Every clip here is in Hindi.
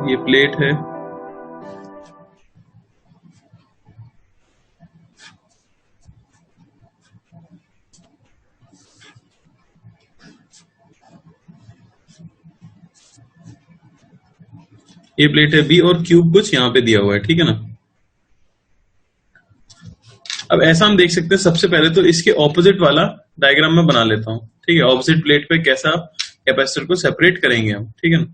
ये प्लेट है, ये प्लेट है बी और क्यूब कुछ यहाँ पे दिया हुआ है, ठीक है ना। अब ऐसा हम देख सकते हैं, सबसे पहले तो इसके ऑपोजिट वाला डायग्राम में बना लेता हूं, ठीक है। ऑपोजिट प्लेट पे कैसा कैपेसिटर को सेपरेट करेंगे हम, ठीक है ना।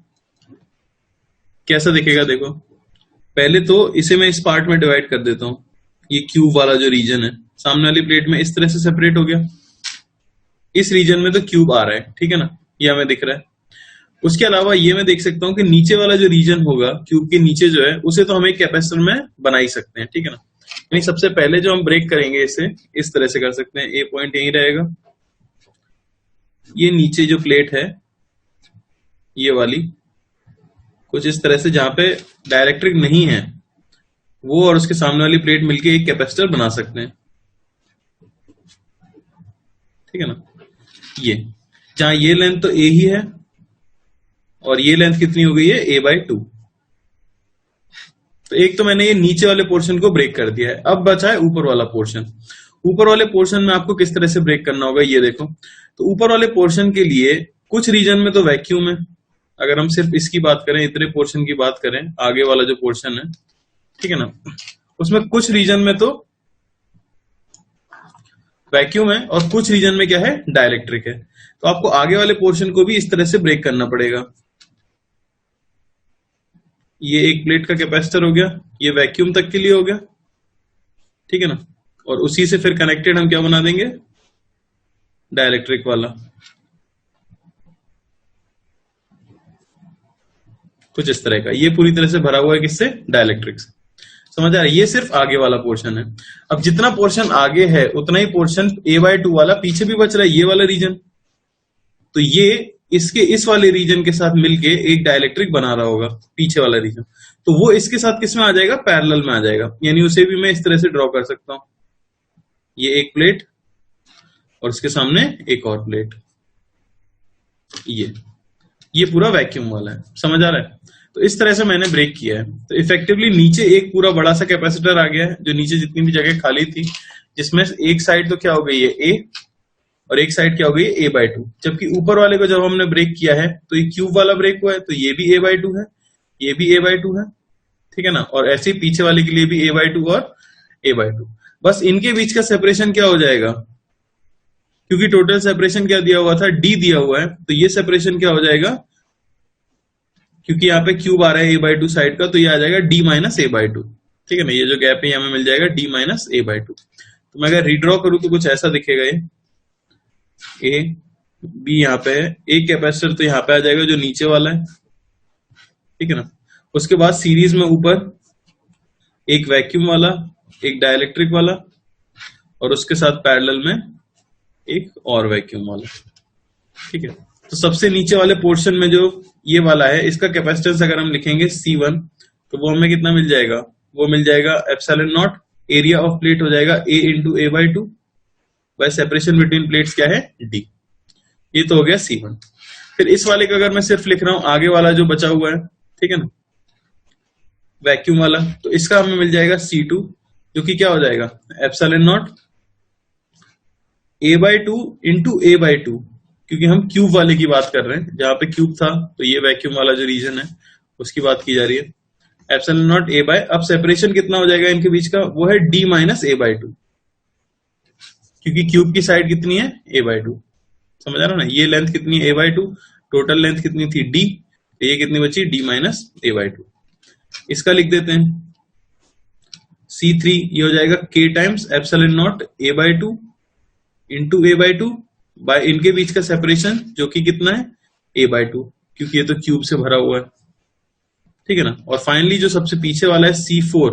कैसा दिखेगा देखो, पहले तो इसे मैं इस पार्ट में डिवाइड कर देता हूं। ये क्यूब वाला जो रीजन है सामने वाली प्लेट में इस तरह से सेपरेट हो गया। इस रीजन में तो क्यूब आ रहा है, ठीक है ना, ये हमें दिख रहा है। उसके अलावा ये मैं देख सकता हूं कि नीचे वाला जो रीजन होगा क्यूब के नीचे जो है, उसे तो हम एक कैपेसिटर में बना ही सकते हैं, ठीक है ना। यानी सबसे पहले जो हम ब्रेक करेंगे इसे इस तरह से कर सकते हैं, ए पॉइंट यही रहेगा। ये नीचे जो प्लेट है ये वाली कुछ इस तरह से, जहां पे डायरेक्ट्रिक नहीं है, वो और उसके सामने वाली प्लेट मिलके एक कैपेसिटर बना सकते हैं, ठीक है ना। ये जहां ये लेंथ तो ए ही है और ये लेंथ कितनी हो गई है, a/2। तो एक तो मैंने ये नीचे वाले पोर्शन को ब्रेक कर दिया है। अब बचा है ऊपर वाला पोर्शन। ऊपर वाले पोर्शन में आपको किस तरह से ब्रेक करना होगा ये देखो। तो ऊपर वाले पोर्शन के लिए कुछ रीजन में तो वैक्यूम है। अगर हम सिर्फ इसकी बात करें, इतने पोर्शन की बात करें, आगे वाला जो पोर्शन है, ठीक है ना, उसमें कुछ रीजन में तो वैक्यूम है और कुछ रीजन में क्या है, डाइलेक्ट्रिक है। तो आपको आगे वाले पोर्शन को भी इस तरह से ब्रेक करना पड़ेगा। ये एक प्लेट का कैपेसिटर हो गया, ये वैक्यूम तक के लिए हो गया, ठीक है ना। और उसी से फिर कनेक्टेड हम क्या बना देंगे, डाइलेक्ट्रिक वाला, कुछ इस तरह का। ये पूरी तरह से भरा हुआ है किससे, डाइलेक्ट्रिक से। समझ आ रहा है, ये सिर्फ आगे वाला पोर्शन है। अब जितना पोर्शन आगे है उतना ही पोर्शन a/2 वाला पीछे भी बच रहा है, ये वाला रीजन। तो ये इसके इस वाले रीजन के साथ मिलके एक डाइलेक्ट्रिक बना रहा होगा, पीछे वाला रीजन। तो वो इसके साथ किस में आ जाएगा, पैरेलल में आ जाएगा। यानी उसे भी मैं इस तरह से ड्रॉ कर सकता हूं, ये एक प्लेट और उसके सामने एक और प्लेट। ये पूरा वैक्यूम वाला है, समझ आ रहा है। तो इस तरह से मैंने ब्रेक किया है। तो इफेक्टिवली नीचे एक पूरा बड़ा सा कैपेसिटर आ गया है, जो नीचे जितनी भी जगह खाली थी, जिसमें एक साइड तो क्या हो गई है, ए, और एक साइड क्या हो गई है, a/2। जबकि ऊपर वाले को जब हमने ब्रेक किया है तो ये क्यूब वाला ब्रेक हुआ है, तो ये भी a/2 है, ये भी a/2 है, ठीक है ना। और ऐसे ही पीछे वाले के लिए भी a/2 और a/2। बस इनके बीच का सेपरेशन क्या हो जाएगा, क्योंकि टोटल सेपरेशन क्या दिया हुआ था, d दिया हुआ है, तो ये सेपरेशन क्या हो जाएगा, क्योंकि यहाँ पे क्यूब आ रहा है a/2 साइड का, तो ये आ जाएगा d - a/2, ठीक है ना। ये जो गैप है हमें मिल जाएगा d - a/2। तो मैं अगर रीड्रॉ करूं तो कुछ ऐसा दिखेगा, ये ए बी यहाँ पे है, एक कैपेसिटर तो यहाँ पे आ जाएगा जो नीचे वाला है, ठीक है ना। उसके बाद सीरीज में ऊपर एक वैक्यूम वाला, एक डाइलेक्ट्रिक वाला, और उसके साथ पैरेलल में एक और वैक्यूम वाला, ठीक है। तो सबसे नीचे वाले पोर्शन में जो ये वाला है, इसका कैपेसिटेंस अगर हम लिखेंगे C1, तो वो हमें कितना मिल जाएगा, वो मिल जाएगा ε0। एरिया ऑफ प्लेट हो जाएगा a × a/2, bye separation between plates क्या है, d। ये तो हो गया C1। फिर इस वाले का अगर मैं सिर्फ लिख रहा हूं, आगे वाला जो बचा हुआ है, ठीक है ना, वैक्यूम वाला, तो इसका हमें मिल जाएगा C2, जो कि क्या हो जाएगा, ε0 a/2 × a/2, क्योंकि हम क्यूब वाले की बात कर रहे हैं, जहां पे क्यूब था, तो ये वैक्यूम वाला जो रीजन है उसकी बात की जा रही है। ε0 a/, अब सेपरेशन कितना हो जाएगा इनके बीच का, वो है d - a/2, क्योंकि क्यूब की साइड कितनी है, a/2। समझ आ रहा ना, ये लेंथ कितनी है, a/2, टोटल लेंथ कितनी थी, d, ये कितनी बची, d - a/2। इसका लिख देते हैं C3, ये हो जाएगा k times ε0 a/2 × a/2 bye इनके बीच का सेपरेशन, जो कि कितना है, a/2, क्योंकि ये तो क्यूब से भरा हुआ है, ठीक है ना। और फाइनली जो सबसे पीछे वाला है C4,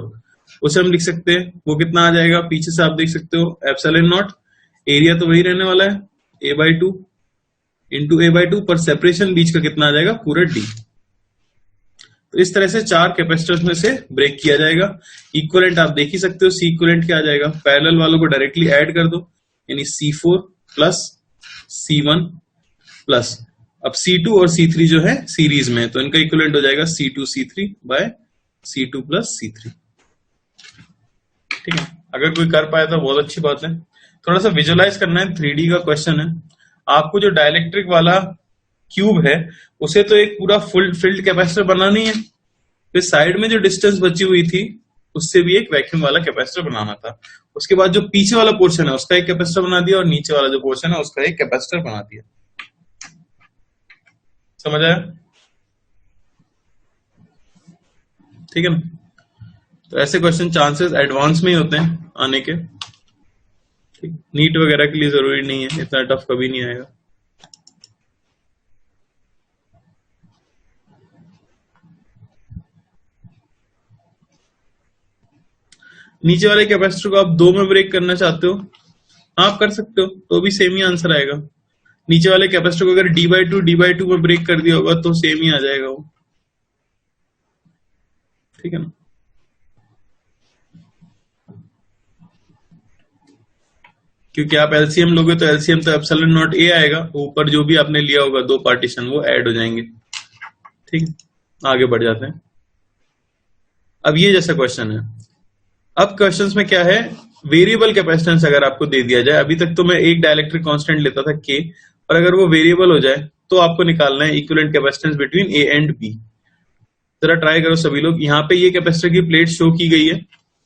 उसे हम लिख सकते हैं, वो कितना आ जाएगा, पीछे से आप देख सकते हो, ε0, एरिया तो वही रहने वाला है, a/2 × a/2, पर सेपरेशन बीच का कितना आ जाएगा, पूरा d। तो इस तरह से 4 कैपेसिटर्स में से ब्रेक किया जाएगा। इक्विवेलेंट आप देख ही सकते हो, C इक्विवेलेंट क्या आ जाएगा, पैरेलल वालों को डायरेक्टली ऐड कर दो, यानी C4 + C1 + अब C2 और C3 जो है सीरीज में, तो इनका इक्विवेलेंट हो जाएगा C2 C3 bye C2 plus C3। ठीक है, अगर कोई कर पाया तो बहुत अच्छी बात है। थोड़ा सा विजुअलाइज करना है, 3D का क्वेश्चन है। आपको जो डाइलेक्ट्रिक वाला क्यूब है उसे तो एक पूरा फुल फिल्ड कैपेसिटर बनानी है, फिर साइड में जो डिस्टेंस बची हुई थी उससे भी एक वैक्यूम वाला कैपेसिटर बनाना था। उसके बाद जो पीछे वाला पोर्शन है उसका एक कैपेसिटर बना दिया, और नीचे वाला जो पोर्शन है उसका एक कैपेसिटर बना दिया। समझ आया? ठीक है ना? तो ऐसे क्वेश्चन चांसेस एडवांस में ही होते हैं आने के। ठीक, नीट वगैरह के लिए जरूरी नहीं है, इतना टफ कभी नहीं आएगा। नीचे वाले कैपेसिटर को आप 2 में ब्रेक करना चाहते हो, आप कर सकते हो, तो भी सेम ही आंसर आएगा। नीचे वाले कैपेसिटर को अगर d/2 में ब्रेक कर दिया होगा तो सेम ही आ जाएगा वो। ठीक है ना? क्योंकि आप एलसीएम लोगे तो एलसीएम तो एप्सिलॉन नॉट ए आएगा, ऊपर जो भी आपने लिया होगा 2 पार्टीशन वो ऐड हो जाएंगे। ठीक है, आगे बढ़ जाते हैं। अब ये जैसा क्वेश्चन है, अब क्वेश्चंस में क्या है, वेरिएबल कैपेसिटेंस अगर आपको दे दिया जाए, अभी तक तो मैं एक डाइलेक्ट्रिक कांस्टेंट लेता था के, और अगर वो वेरिएबल हो जाए तो आपको निकालना है equivalent capacitance between A and B. जरा ट्राई करो सभी लोग। यहाँ पे ये कैपेसिटर की प्लेट शो की गई है,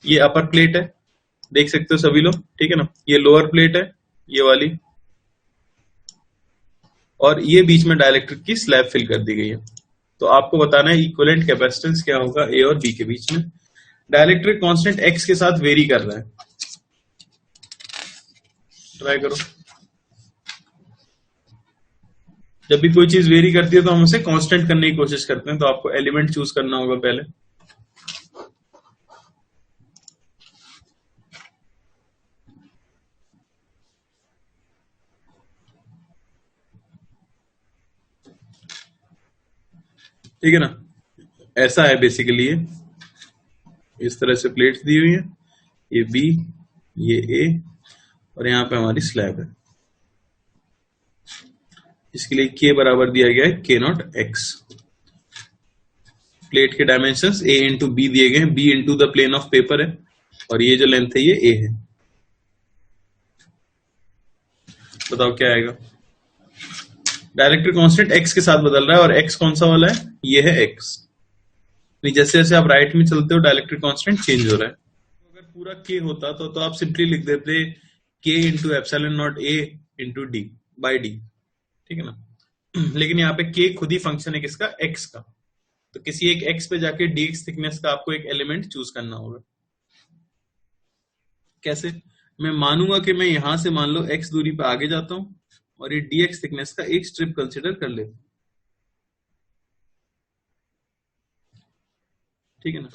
ये अपर प्लेट है, देख सकते हो सभी लोग। ठीक है ना? ये लोअर प्लेट है, ये वाली, और ये बीच में डाइलेक्ट्रिक की स्लैब फिल कर दी गई है। तो आपको बताना है इक्विवेलेंट कैपेसिटेंस क्या होगा ए और बी के बीच में। डाइलेक्ट्रिक कांस्टेंट एक्स के साथ वेरी कर रहा है, ट्राई करो। जब भी कोई चीज वेरी करती है तो हम उसे कांस्टेंट करने की कोशिश करते हैं, तो आपको एलिमेंट चूज करना होगा पहले। ठीक है ना? ऐसा है बेसिकली, ये इस तरह से प्लेट्स दी हुई है, ये बी, ये ए, और यहां पे हमारी स्लैब है, इसके लिए के बराबर दिया गया है के नॉट एक्स। प्लेट के डायमेंशंस ए इंटू बी दिए गए हैं, B into the plane of paper है, और ये जो लेंथ है ये ए है। बताओ क्या आएगा? डाइलेक्ट्रिक कांस्टेंट एक्स के साथ बदल रहा है, और एक्स कौन सा वाला है? ये है एक्स। जैसे जैसे आप राइट में चलते हो डाइलेक्ट्रिक कांस्टेंट चेंज हो रहा है। अगर पूरा के होता तो आप सिंपली लिख देते के into epsilon naught A into D by D. ठीक है ना? लेकिन यहाँ पे के खुद ही फंक्शन है किसका? एक्स का। तो किसी एक एक्स पे जाके डीएक्स थिकनेस का आपको एक एलिमेंट चूज करना होगा। कैसे? मैं मानूंगा कि मैं यहां से मान लो एक्स दूरी पे आगे जाता हूं, और ये डीएक्स थिकनेस का एक स्ट्रिप कंसिडर कर लेते हैं। ठीक है ना?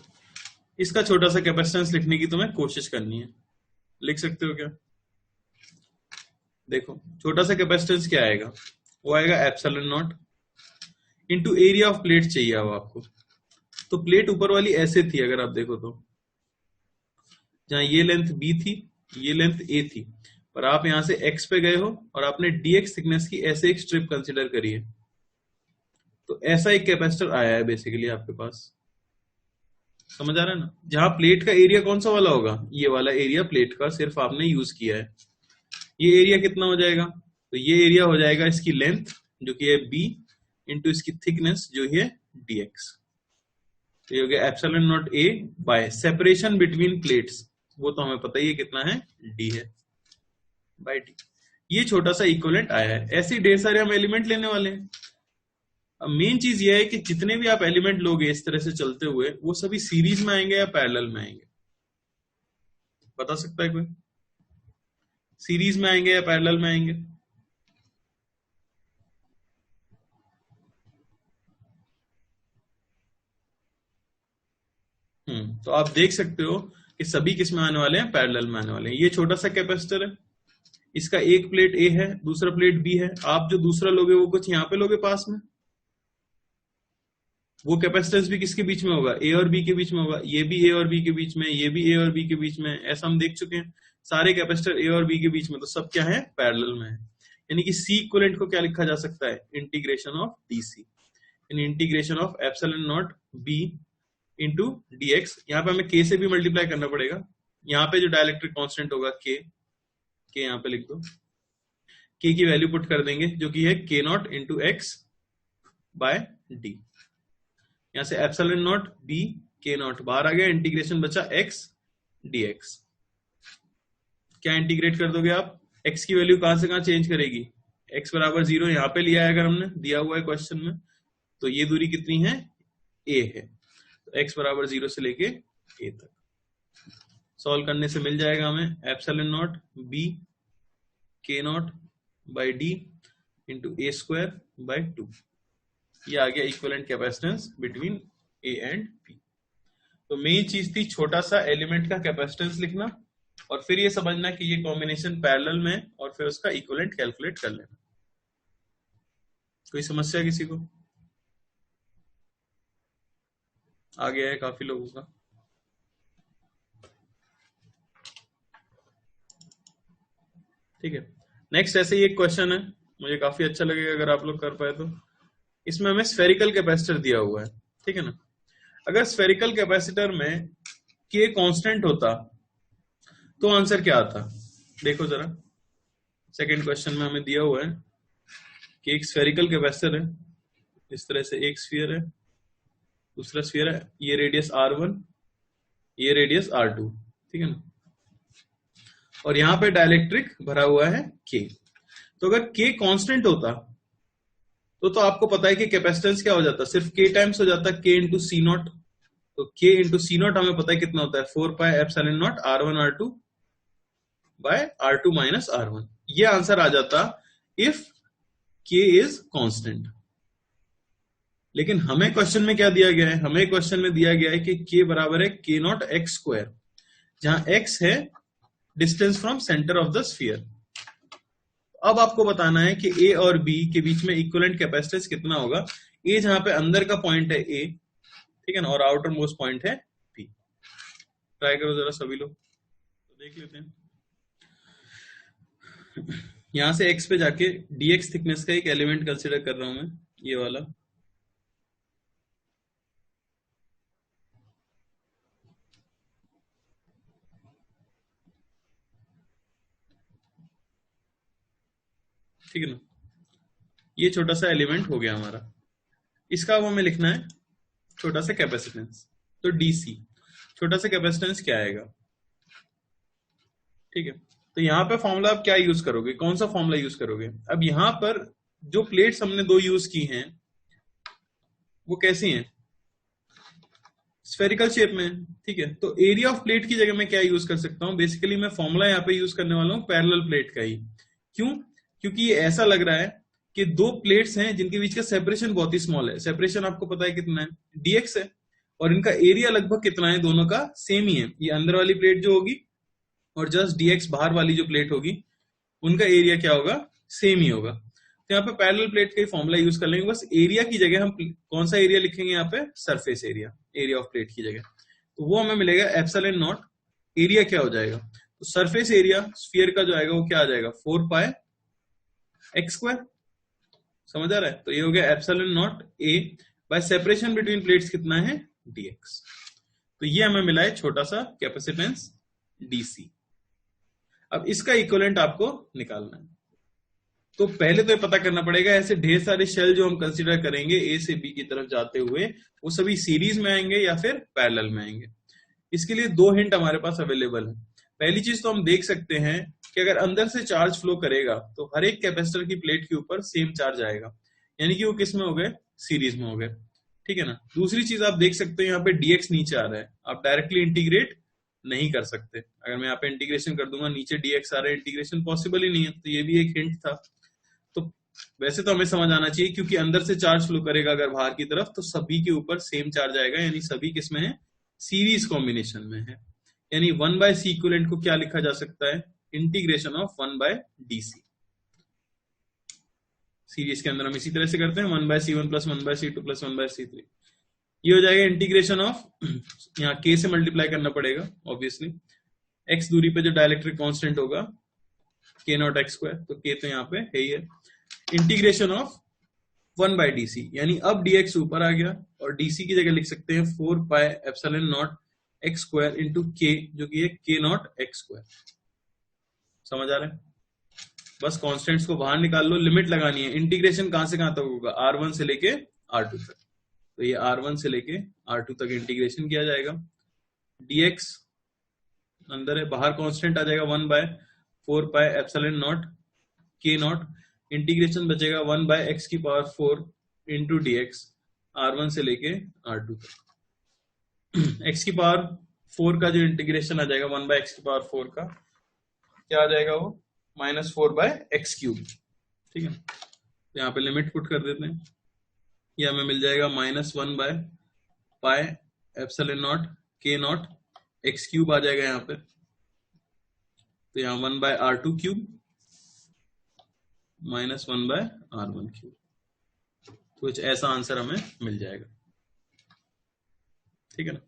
इसका छोटा सा कैपेसिटेंस लिखने की तुम्हें कोशिश करनी है, लिख सकते हो क्या? देखो छोटा सा कैपेसिटेंस क्या आएगा, वो आएगा epsilon not into area of plate चाहिए अब आपको। तो प्लेट ऊपर वाली ऐसे थी, अगर आप देखो तो जहां ये लेंथ बी थी, ये लेंथ ए थी, पर आप यहां से एक्स पे गए हो और आपने डीएक्स थिकनेस की ऐसे एक स्ट्रिप कंसिडर करी है, तो ऐसा एक कैपेसिटर आया है बेसिकली आपके पास। समझ आ रहा है ना? जहां प्लेट का एरिया कौन सा वाला होगा? ये वाला एरिया प्लेट का सिर्फ आपने यूज किया है। ये एरिया कितना हो जाएगा? तो ये एरिया हो जाएगा इसकी लेंथ जो कि है बी इंटू इसकी थिकनेस जो है डीएक्स। तो ये हो गया epsilon naught A bye separation between plates, वो तो हमें पता ही है कितना है, डी है, बाय डी। ये छोटा सा इक्विवेलेंट आया है। ऐसे ढेर सारे हम एलिमेंट लेने वाले हैं। अब मेन चीज ये है कि जितने भी आप एलिमेंट लोगे इस तरह से चलते हुए, वो सभी सीरीज में आएंगे या पैरेलल में आएंगे? बता सकता है कोई? सीरीज में आएंगे या पैरेलल में आएंगे? तो आप देख सकते हो कि सभी किस में आने वाले हैं? पैरेलल में आने वाले हैं। ये छोटा सा कैपेसिटर है, इसका एक प्लेट ए है, दूसरा प्लेट बी है। आप जो दूसरा लोगे वो कुछ यहां पे लोगे पास में, वो कैपेसिटेंस भी किसके बीच में होगा? ए और बी के बीच में होगा। ये भी ए और बी के बीच में, ये भी ए और बी के बीच में, ऐसा हम देख चुके हैं। सारे कैपेसिटर ए और बी के बीच में, तो सब क्या है? पैरेलल में है। यानी कि सी इक्विवेलेंट को क्या लिखा जा सकता है, इंटीग्रेशन ऑफ डीसी, यानी integration of epsilon naught B into DX. यहाँ पे हमें के से भी मल्टीप्लाई करना पड़ेगा, यहाँ पे जो डाइलेक्ट्रिक कांस्टेंट होगा के यहाँ पे लिख दो, के की वैल्यू पुट कर देंगे जो कि है K naught into X by D. यहां से epsilon naught B K naught बाहर आ गया, इंटीग्रेशन बचा एक्स डीएक्स। क्या इंटीग्रेट कर दोगे आप, एक्स की वैल्यू कहां से कहां चेंज करेगी, एक्स बराबर 0 यहां पे लिया है अगर हमने, दिया हुआ है क्वेश्चन में, तो ये दूरी कितनी है, ए है, तो एक्स बराबर 0 से लेके ए तक। सॉल्व करने से मिल जाएगा हमें epsilon naught B K naught by D into A square by 2। ये आ गया equivalent capacitance between A and B. तो मेन चीज थी छोटा सा एलिमेंट का कैपेसिटेंस लिखना, और फिर ये समझना कि ये कॉम्बिनेशन पैरेलल में, और फिर उसका इक्विवेलेंट कैलकुलेट कर लेना। कोई समस्या किसी को, आ गया है काफी लोगों का। ठीक है, नेक्स्ट ऐसे ही एक क्वेश्चन है, मुझे काफी अच्छा लगेगा अगर आप लोग कर पाए तो। इसमें हमें स्फेरिकल कैपेसिटर दिया हुआ है, ठीक है ना। अगर स्फेरिकल कैपेसिटर में के कांस्टेंट होता तो आंसर क्या आता, देखो जरा। सेकंड क्वेश्चन में हमें दिया हुआ है कि एक स्फेरिकल कैपेसिटर है, इस तरह से एक स्फीयर है, दूसरा स्फीयर है, ये रेडियस R1, ये रेडियस R2, ठीक है ना, और यहां पे डाइलेक्ट्रिक भरा हुआ है के। तो अगर के कांस्टेंट होता तो आपको पता है कि कैपेसिटेंस क्या हो जाता, सिर्फ के टाइम्स हो जाता, के इंटू सी नॉट। तो के इंटू सी नॉट हमें पता है कितना होता है, 4 pi epsilon naught R1 R2 by R2 minus R1। ये आंसर आ जाता इफ के इज कांस्टेंट। लेकिन हमें क्वेश्चन में क्या दिया गया है, हमें क्वेश्चन में दिया गया है कि के बराबर है के नॉट एक्स स्क्वायर, जहां एक्स है distance from centre of the sphere. अब आपको बताना है कि ए और बी के बीच में इक्विवेलेंट कैपेसिटेंस कितना होगा। ए जहां पे अंदर का पॉइंट है ए, ठीक है ना, और आउटर मोस्ट पॉइंट है बी। ट्राई करो जरा सभी लोग, तो देख लेते हैं। यहां से एक्स पे जाके डीएक्स थिकनेस का एक एलिमेंट कंसिडर कर रहा हूं मैं, ये वाला। ठीक है ना, ये छोटा सा एलिमेंट हो गया हमारा। इसका अब हमें लिखना है छोटा सा कैपेसिटेंस, तो डीसी। छोटा सा कैपेसिटेंस क्या आएगा, ठीक है। तो यहां पे फॉर्मूला आप क्या यूज करोगे, कौन सा फॉर्मूला यूज करोगे। अब यहां पर जो प्लेट्स हमने दो यूज की हैं वो कैसी हैं, स्फेरिकल शेप में, ठीक है। तो एरिया ऑफ प्लेट की जगह मैं क्या यूज कर सकता हूं, बेसिकली मैं फॉर्मूला यहां पे यूज करने वाला हूं पैरेलल प्लेट का ही। क्यों, क्योंकि ये ऐसा लग रहा है कि दो प्लेट्स हैं जिनके बीच का सेपरेशन बहुत ही स्मॉल है। सेपरेशन आपको पता है कितना है, डीएक्स है, और इनका एरिया लगभग कितना है, दोनों का सेम ही है। ये अंदर वाली प्लेट जो होगी और जस्ट डीएक्स बाहर वाली जो प्लेट होगी, उनका एरिया क्या होगा, सेम ही होगा। तो यहाँ पे पैरेलल प्लेट का फॉर्मूला यूज कर लेंगे, बस एरिया की जगह हम कौन सा एरिया लिखेंगे, यहाँ पे surface area, area of plate की जगह। तो वो हमें मिलेगा एप्सिलॉन नॉट, एरिया क्या हो जाएगा, तो सरफेस एरिया स्फीयर का जो आएगा वो क्या आ जाएगा, 4 पाई एक्स स्क्वायर। समझ आ रहा है, तो ये हो गया epsilon naught A bye separation between plates कितना है, डीएक्स। तो ये हमें मिला है छोटा सा कैपेसिटेंस डीसी। अब इसका इक्विवेलेंट आपको निकालना है। तो पहले तो ये पता करना पड़ेगा ऐसे ढेर सारे शेल जो हम कंसीडर करेंगे ए से बी की तरफ जाते हुए, वो सभी सीरीज में आएंगे या फिर पैरेलल में आएंगे। इसके लिए दो हिंट हमारे पास अवेलेबल है। पहली चीज तो हम देख सकते हैं कि अगर अंदर से चार्ज फ्लो करेगा तो हर एक कैपेसिटर की प्लेट के ऊपर सेम चार्ज आएगा, यानी कि वो किस में हो गए, सीरीज में हो गए, ठीक है ना। दूसरी चीज आप देख सकते हैं यहाँ पे डीएक्स नीचे आ रहा है, आप डायरेक्टली इंटीग्रेट नहीं कर सकते। अगर मैं यहाँ पे इंटीग्रेशन कर दूंगा, नीचे डीएक्स आ रहा है, इंटीग्रेशन पॉसिबल ही नहीं है। तो ये भी एक हिंट था। तो वैसे तो हमें समझ आना चाहिए, क्योंकि अंदर से चार्ज फ्लो करेगा अगर बाहर की तरफ, तो सभी के ऊपर सेम चार्ज आएगा, यानी सभी किसमें है, सीरीज कॉम्बिनेशन में है। यानी 1 बाय सी इक्विवेलेंट को क्या लिखा जा सकता है, integration of 1 by DC. Series के अंदर हम इसी तरह से करते हैं, 1 by C1 plus 1 by C2 plus 1 by C3। ये हो जाएगा इंटीग्रेशन ऑफ, यहाँ के से मल्टीप्लाई करना पड़ेगा ऑब्वियसली, एक्स दूरी पे जो डाइलेक्ट्रिक कांस्टेंट होगा k नॉट एक्स स्क्वायर, तो k तो यहाँ पे है ही है। Integration of 1 by D C, यानी अब dx ऊपर आ गया और dc की जगह लिख सकते हैं 4 pi epsilon naught X square into के, जो कि है k नॉट एक्स स्क्वायर। समझ आ रहा है? बस कॉन्स्टेंट्स को बाहर निकाल लो, लिमिट लगानी है। इंटीग्रेशन कहां से कहां तक होगा? R1 से लेके R2 तक। तो ये R1 से लेके R2 तक इंटीग्रेशन किया जाएगा। dx अंदर है, बाहर कांस्टेंट आ जाएगा 1 by 4 pi epsilon not k naught, इंटीग्रेशन बचेगा 1 बाय x की पावर 4 इंटू dx, R1 से लेके R2 तक। x की पावर 4 का जो इंटीग्रेशन आ जाएगा 1 बाय x की पावर 4 का, क्या आ जाएगा वो? -4 बाय एक्स क्यूब। ठीक है, तो यहाँ पे लिमिट पुट कर देते हैं, ये हमें मिल जाएगा -1 by pi epsilon not k not x cube आ जाएगा यहाँ पे। तो यहाँ 1 bye R2 cube -1 bye R1 cube, तो कुछ ऐसा आंसर हमें मिल जाएगा। ठीक है ना,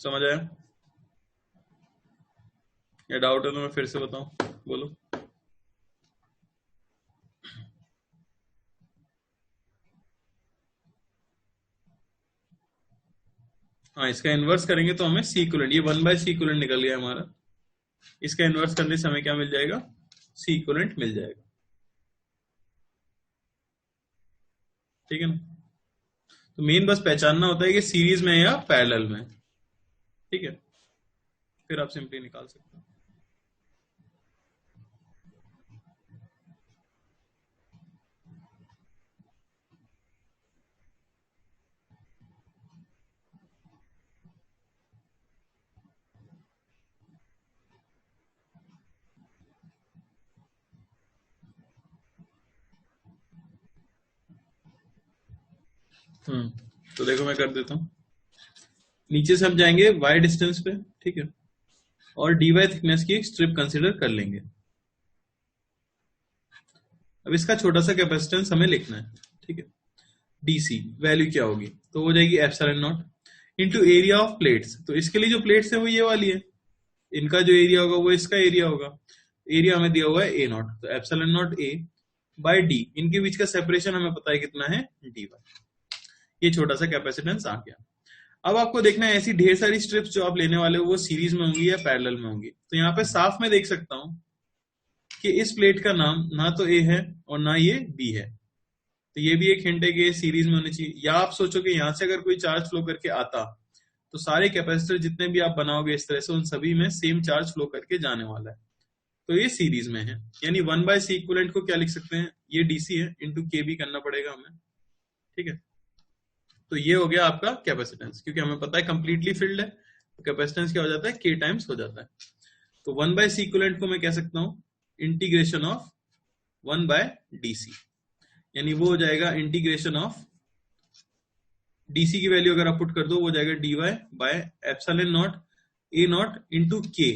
समझ आया? या डाउट है तो मैं फिर से बताऊं, बोलो। हाँ, इसका इन्वर्स करेंगे तो हमें सी इक्विवेलेंट, ये 1 बाय सी इक्विवेलेंट निकल गया हमारा। इसका इन्वर्स करने से हमें क्या मिल जाएगा? सी इक्विवेलेंट मिल जाएगा। ठीक है ना, तो मेन बस पहचानना होता है कि सीरीज में है या पैरेलल में। ठीक है, फिर आप सिंपली निकाल सकते हो। तो देखो मैं कर देता हूं। नीचे से हम जाएंगे y डिस्टेंस पे, ठीक है, और dy थिकनेस की एक स्ट्रिप कंसीडर कर लेंगे। अब इसका छोटा सा कैपेसिटेंस हमें लिखना है। ठीक है, dc वैल्यू क्या होगी? तो हो जाएगी epsilon not into area of plates. तो इसके लिए जो प्लेट्स है वो ये वाली है, इनका जो एरिया होगा वो इसका एरिया होगा। एरिया हमें दिया हुआ है ए नॉट, तो epsilon naught A by D, इनके बीच का सेपरेशन हमें पता है कितना है, dy। ये छोटा सा कैपेसिटेंस आ गया। अब आपको देखना है ऐसी ढेर सारी स्ट्रिप्स जो आप लेने वाले हो वो सीरीज में होंगी या पैरेलल में होंगी। तो यहाँ पे साफ मैं देख सकता हूं कि इस प्लेट का नाम ना तो ए है और ना ये बी है, तो ये भी एक हिंट है कि सीरीज में होनी चाहिए। या आप सोचो कि यहां से अगर कोई चार्ज फ्लो करके आता तो सारे कैपेसिटर जितने भी आप बनाओगे इस तरह से, उन सभी में सेम चार्ज फ्लो करके जाने वाला है, तो ये सीरीज में है। यानी 1 बाय सी इक्विवेलेंट को क्या लिख सकते हैं? ये डीसी है, इंटू के भी करना पड़ेगा हमें। ठीक है, तो ये हो गया आपका कैपेसिटेंस, क्योंकि हमें पता है कंप्लीटली फिल्ड है, तो कैपेसिटेंस क्या हो जाता है? के टाइम्स हो जाता है। तो 1 बाय सी इक्विवेलेंट को मैं कह सकता हूं इंटीग्रेशन ऑफ 1 बाय डीसी, यानी वो हो जाएगा इंटीग्रेशन ऑफ डीसी की वैल्यू अगर आप पुट कर दो वो हो जाएगा dy by epsilon naught A not into के,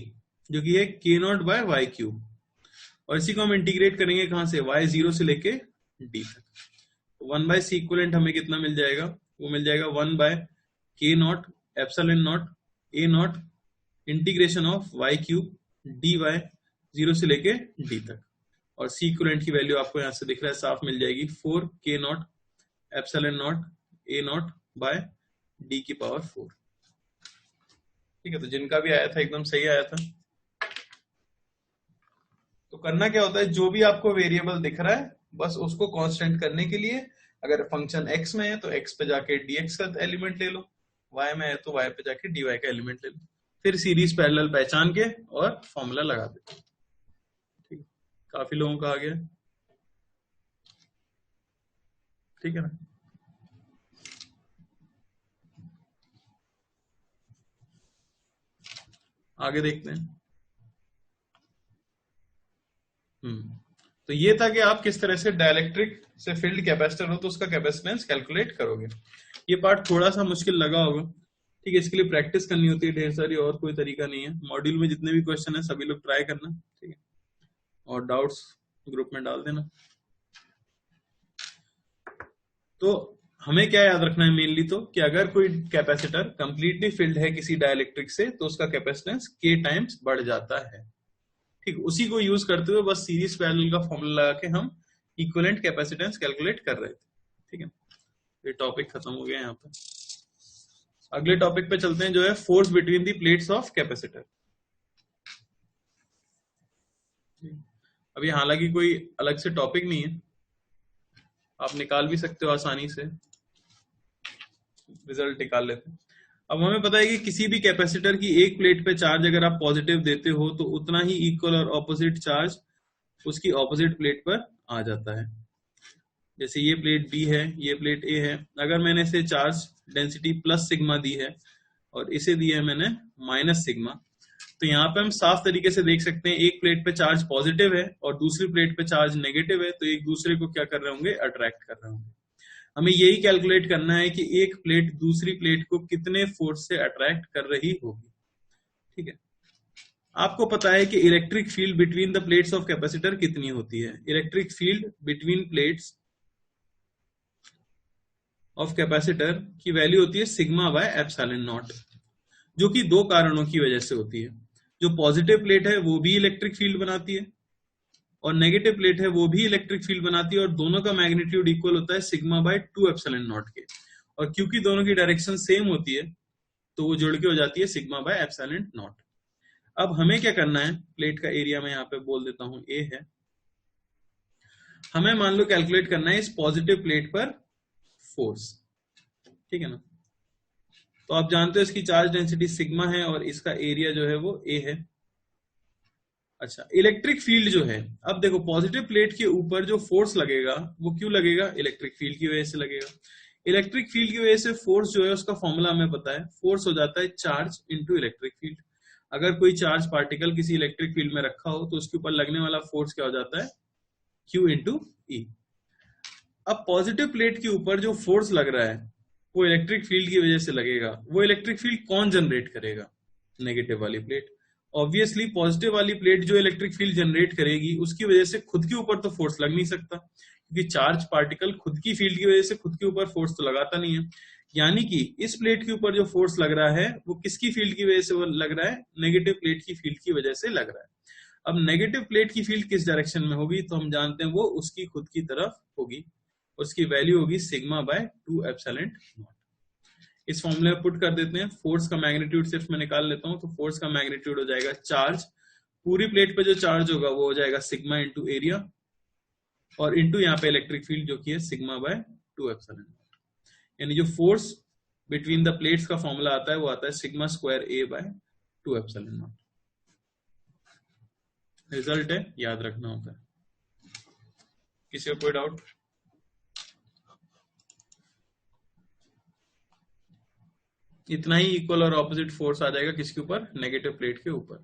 जो कि है K not bye Y cube. और इसी को हम इंटीग्रेट करेंगे कहां से? y 0 से लेके d तक। 1 बाय सी इक्विवेलेंट हमें कितना मिल जाएगा? वो मिल जाएगा 1 by K naught epsilon naught A naught integration of Y cube dy 0 से लेके d तक। और सी इक्विवेलेंट की वैल्यू आपको यहां से दिख रहा है, साफ मिल जाएगी 4 K naught epsilon naught A naught by D की पावर 4। ठीक है, तो जिनका भी आया था एकदम सही आया था। तो करना क्या होता है, जो भी आपको वेरिएबल दिख रहा है बस उसको कांस्टेंट करने के लिए अगर फंक्शन x में है तो x पे जाके dx का एलिमेंट ले लो, y में है तो y पे जाके dy का एलिमेंट ले लो, फिर सीरीज पैरेलल पहचान के और फॉर्मूला लगा दो। ठीक है, काफी लोगों का आ गया। ठीक है ना, आगे देखते हैं। तो ये था कि आप किस तरह से डाइलेक्ट्रिक से फील्ड कैपेसिटर हो तो उसका कैपेसिटेंस कैलकुलेट करोगे। ये पार्ट थोड़ा सा मुश्किल लगा होगा, ठीक है, इसके लिए प्रैक्टिस करनी होती है ढेर सारी, और कोई तरीका नहीं है। मॉड्यूल में जितने भी क्वेश्चन है सभी लोग ट्राई करना, ठीक है, और डाउट्स ग्रुप में डाल देना। तो हमें क्या याद रखना है मेनली, तो कि अगर कोई कैपेसिटर कंप्लीटली फिल्ड है किसी डाइलेक्ट्रिक से तो उसका कैपेसिटेंस k टाइम्स बढ़ जाता है। ठीक, उसी को यूज करते हुए बस सीरीज पैरेलल का फॉर्मूला लगा के हम इक्विवेलेंट कैपेसिटेंस कैलकुलेट कर रहे थे। ठीक है, ये टॉपिक खत्म हो गया यहाँ पे। अगले टॉपिक पे चलते हैं जो है force between the plates of capacitor. अभी हालांकि कोई अलग से टॉपिक नहीं है, आप निकाल भी सकते हो आसानी से, रिजल्ट निकाल लेते हैं। अब हमें पता है कि किसी भी कैपेसिटर की एक प्लेट पे चार्ज अगर आप पॉजिटिव देते हो तो उतना ही इक्वल और ऑपोजिट चार्ज उसकी ऑपोजिट प्लेट पर आ जाता है। जैसे ये प्लेट बी है, ये प्लेट ए है, अगर मैंने इसे चार्ज डेंसिटी प्लस सिग्मा दी है और इसे दी है मैंने माइनस सिग्मा, तो यहाँ पे हम साफ तरीके से देख सकते हैं एक प्लेट पे चार्ज पॉजिटिव है और दूसरी प्लेट पे चार्ज नेगेटिव है, तो एक दूसरे को क्या कर रहे होंगे, अट्रैक्ट कर रहे होंगे। हमें यही कैलकुलेट करना है कि एक प्लेट दूसरी प्लेट को कितने फोर्स से अट्रैक्ट कर रही होगी। ठीक है, आपको पता है कि electric field between the plates of capacitor कितनी होती है। Electric field between plates of capacitor की वैल्यू होती है सिग्मा बाय एप्सिलॉन नॉट, जो कि दो कारणों की वजह से होती है। जो पॉजिटिव प्लेट है वो भी इलेक्ट्रिक फील्ड बनाती है और नेगेटिव प्लेट है वो भी इलेक्ट्रिक फील्ड बनाती है, और दोनों का मैग्नीट्यूड इक्वल होता है सिग्मा बाय 2 एप्सिलॉन नॉट के। और क्योंकि दोनों की डायरेक्शन सेम होती है तो वो जुड़ के हो जाती है सिग्मा बाय एप्सिलॉन नॉट। अब हमें क्या करना है, प्लेट का एरिया मैं यहाँ पे बोल देता हूं ए है। हमें मान लो कैलकुलेट करना है इस पॉजिटिव प्लेट पर फोर्स। ठीक है ना, तो आप जानते हो इसकी चार्ज डेंसिटी सिग्मा है और इसका एरिया जो है वो ए है। अच्छा, इलेक्ट्रिक फील्ड जो है, अब देखो पॉजिटिव प्लेट के ऊपर जो फोर्स लगेगा वो क्यों लगेगा, इलेक्ट्रिक फील्ड की वजह से लगेगा। इलेक्ट्रिक फील्ड की वजह से फोर्स जो है उसका फॉर्मूला हमें पता है, फोर्स हो जाता है चार्ज इनटू इलेक्ट्रिक फील्ड। अगर कोई चार्ज पार्टिकल किसी इलेक्ट्रिक फील्ड में रखा हो तो उसके ऊपर लगने वाला फोर्स क्या हो जाता है, Q इंटू ई। अब पॉजिटिव प्लेट के ऊपर जो फोर्स लग रहा है वो इलेक्ट्रिक फील्ड की वजह से लगेगा। वो इलेक्ट्रिक फील्ड कौन जनरेट करेगा, नेगेटिव वाली प्लेट। ऑब्वियसली पॉजिटिव वाली प्लेट जो इलेक्ट्रिक फील्ड जनरेट करेगी उसकी वजह से खुद के ऊपर तो फोर्स लग नहीं सकता, क्योंकि चार्ज पार्टिकल खुद की फील्ड की वजह से खुद के ऊपर फोर्स तो लगाता नहीं है। यानी कि इस प्लेट के ऊपर जो फोर्स लग रहा है वो किसकी फील्ड की वजह से वो लग रहा है, नेगेटिव प्लेट की फील्ड की वजह से लग रहा है। अब नेगेटिव प्लेट की फील्ड किस डायरेक्शन में होगी, तो हम जानते हैं वो उसकी खुद की तरफ होगी, उसकी वैल्यू होगी सिग्मा बाय 2 एप्सिलॉन नॉट। इस फॉर्मूले में पुट कर देते हैं, फोर्स का मैग्नीट्यूड सिर्फ मैं निकाल लेता हूं, तो फोर्स का मैग्नीट्यूड हो जाएगा चार्ज, पूरी प्लेट पे जो चार्ज होगा वो हो जाएगा सिग्मा इंटू एरिया और इंटू यहाँ पे इलेक्ट्रिक फील्ड जो कि है सिग्मा बाय 2 एप्सिलॉन नॉट। यानी जो फोर्स बिटवीन द प्लेट्स का फॉर्मूला आता है वो आता है sigma square A by 2 epsilon naught. Result है, याद रखना होता है। किसी को कोई डाउट? इतना ही इक्वल और ऑपोजिट फोर्स आ जाएगा किसके ऊपर, नेगेटिव प्लेट के ऊपर।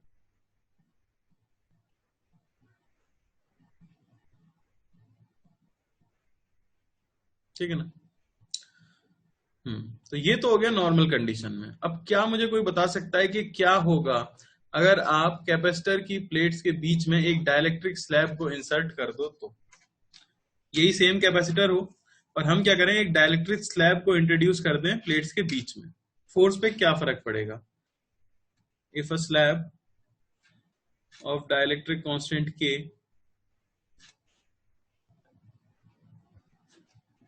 ठीक है ना। तो ये तो हो गया नॉर्मल कंडीशन में। अब क्या मुझे कोई बता सकता है कि क्या होगा अगर आप कैपेसिटर की प्लेट्स के बीच में एक डाइलेक्ट्रिक स्लैब को इंसर्ट कर दो, तो यही सेम कैपेसिटर हो और हम क्या करें, एक डाइलेक्ट्रिक स्लैब को इंट्रोड्यूस कर दें प्लेट्स के बीच में, फोर्स पे क्या फर्क पड़ेगा। If a slab of dielectric constant K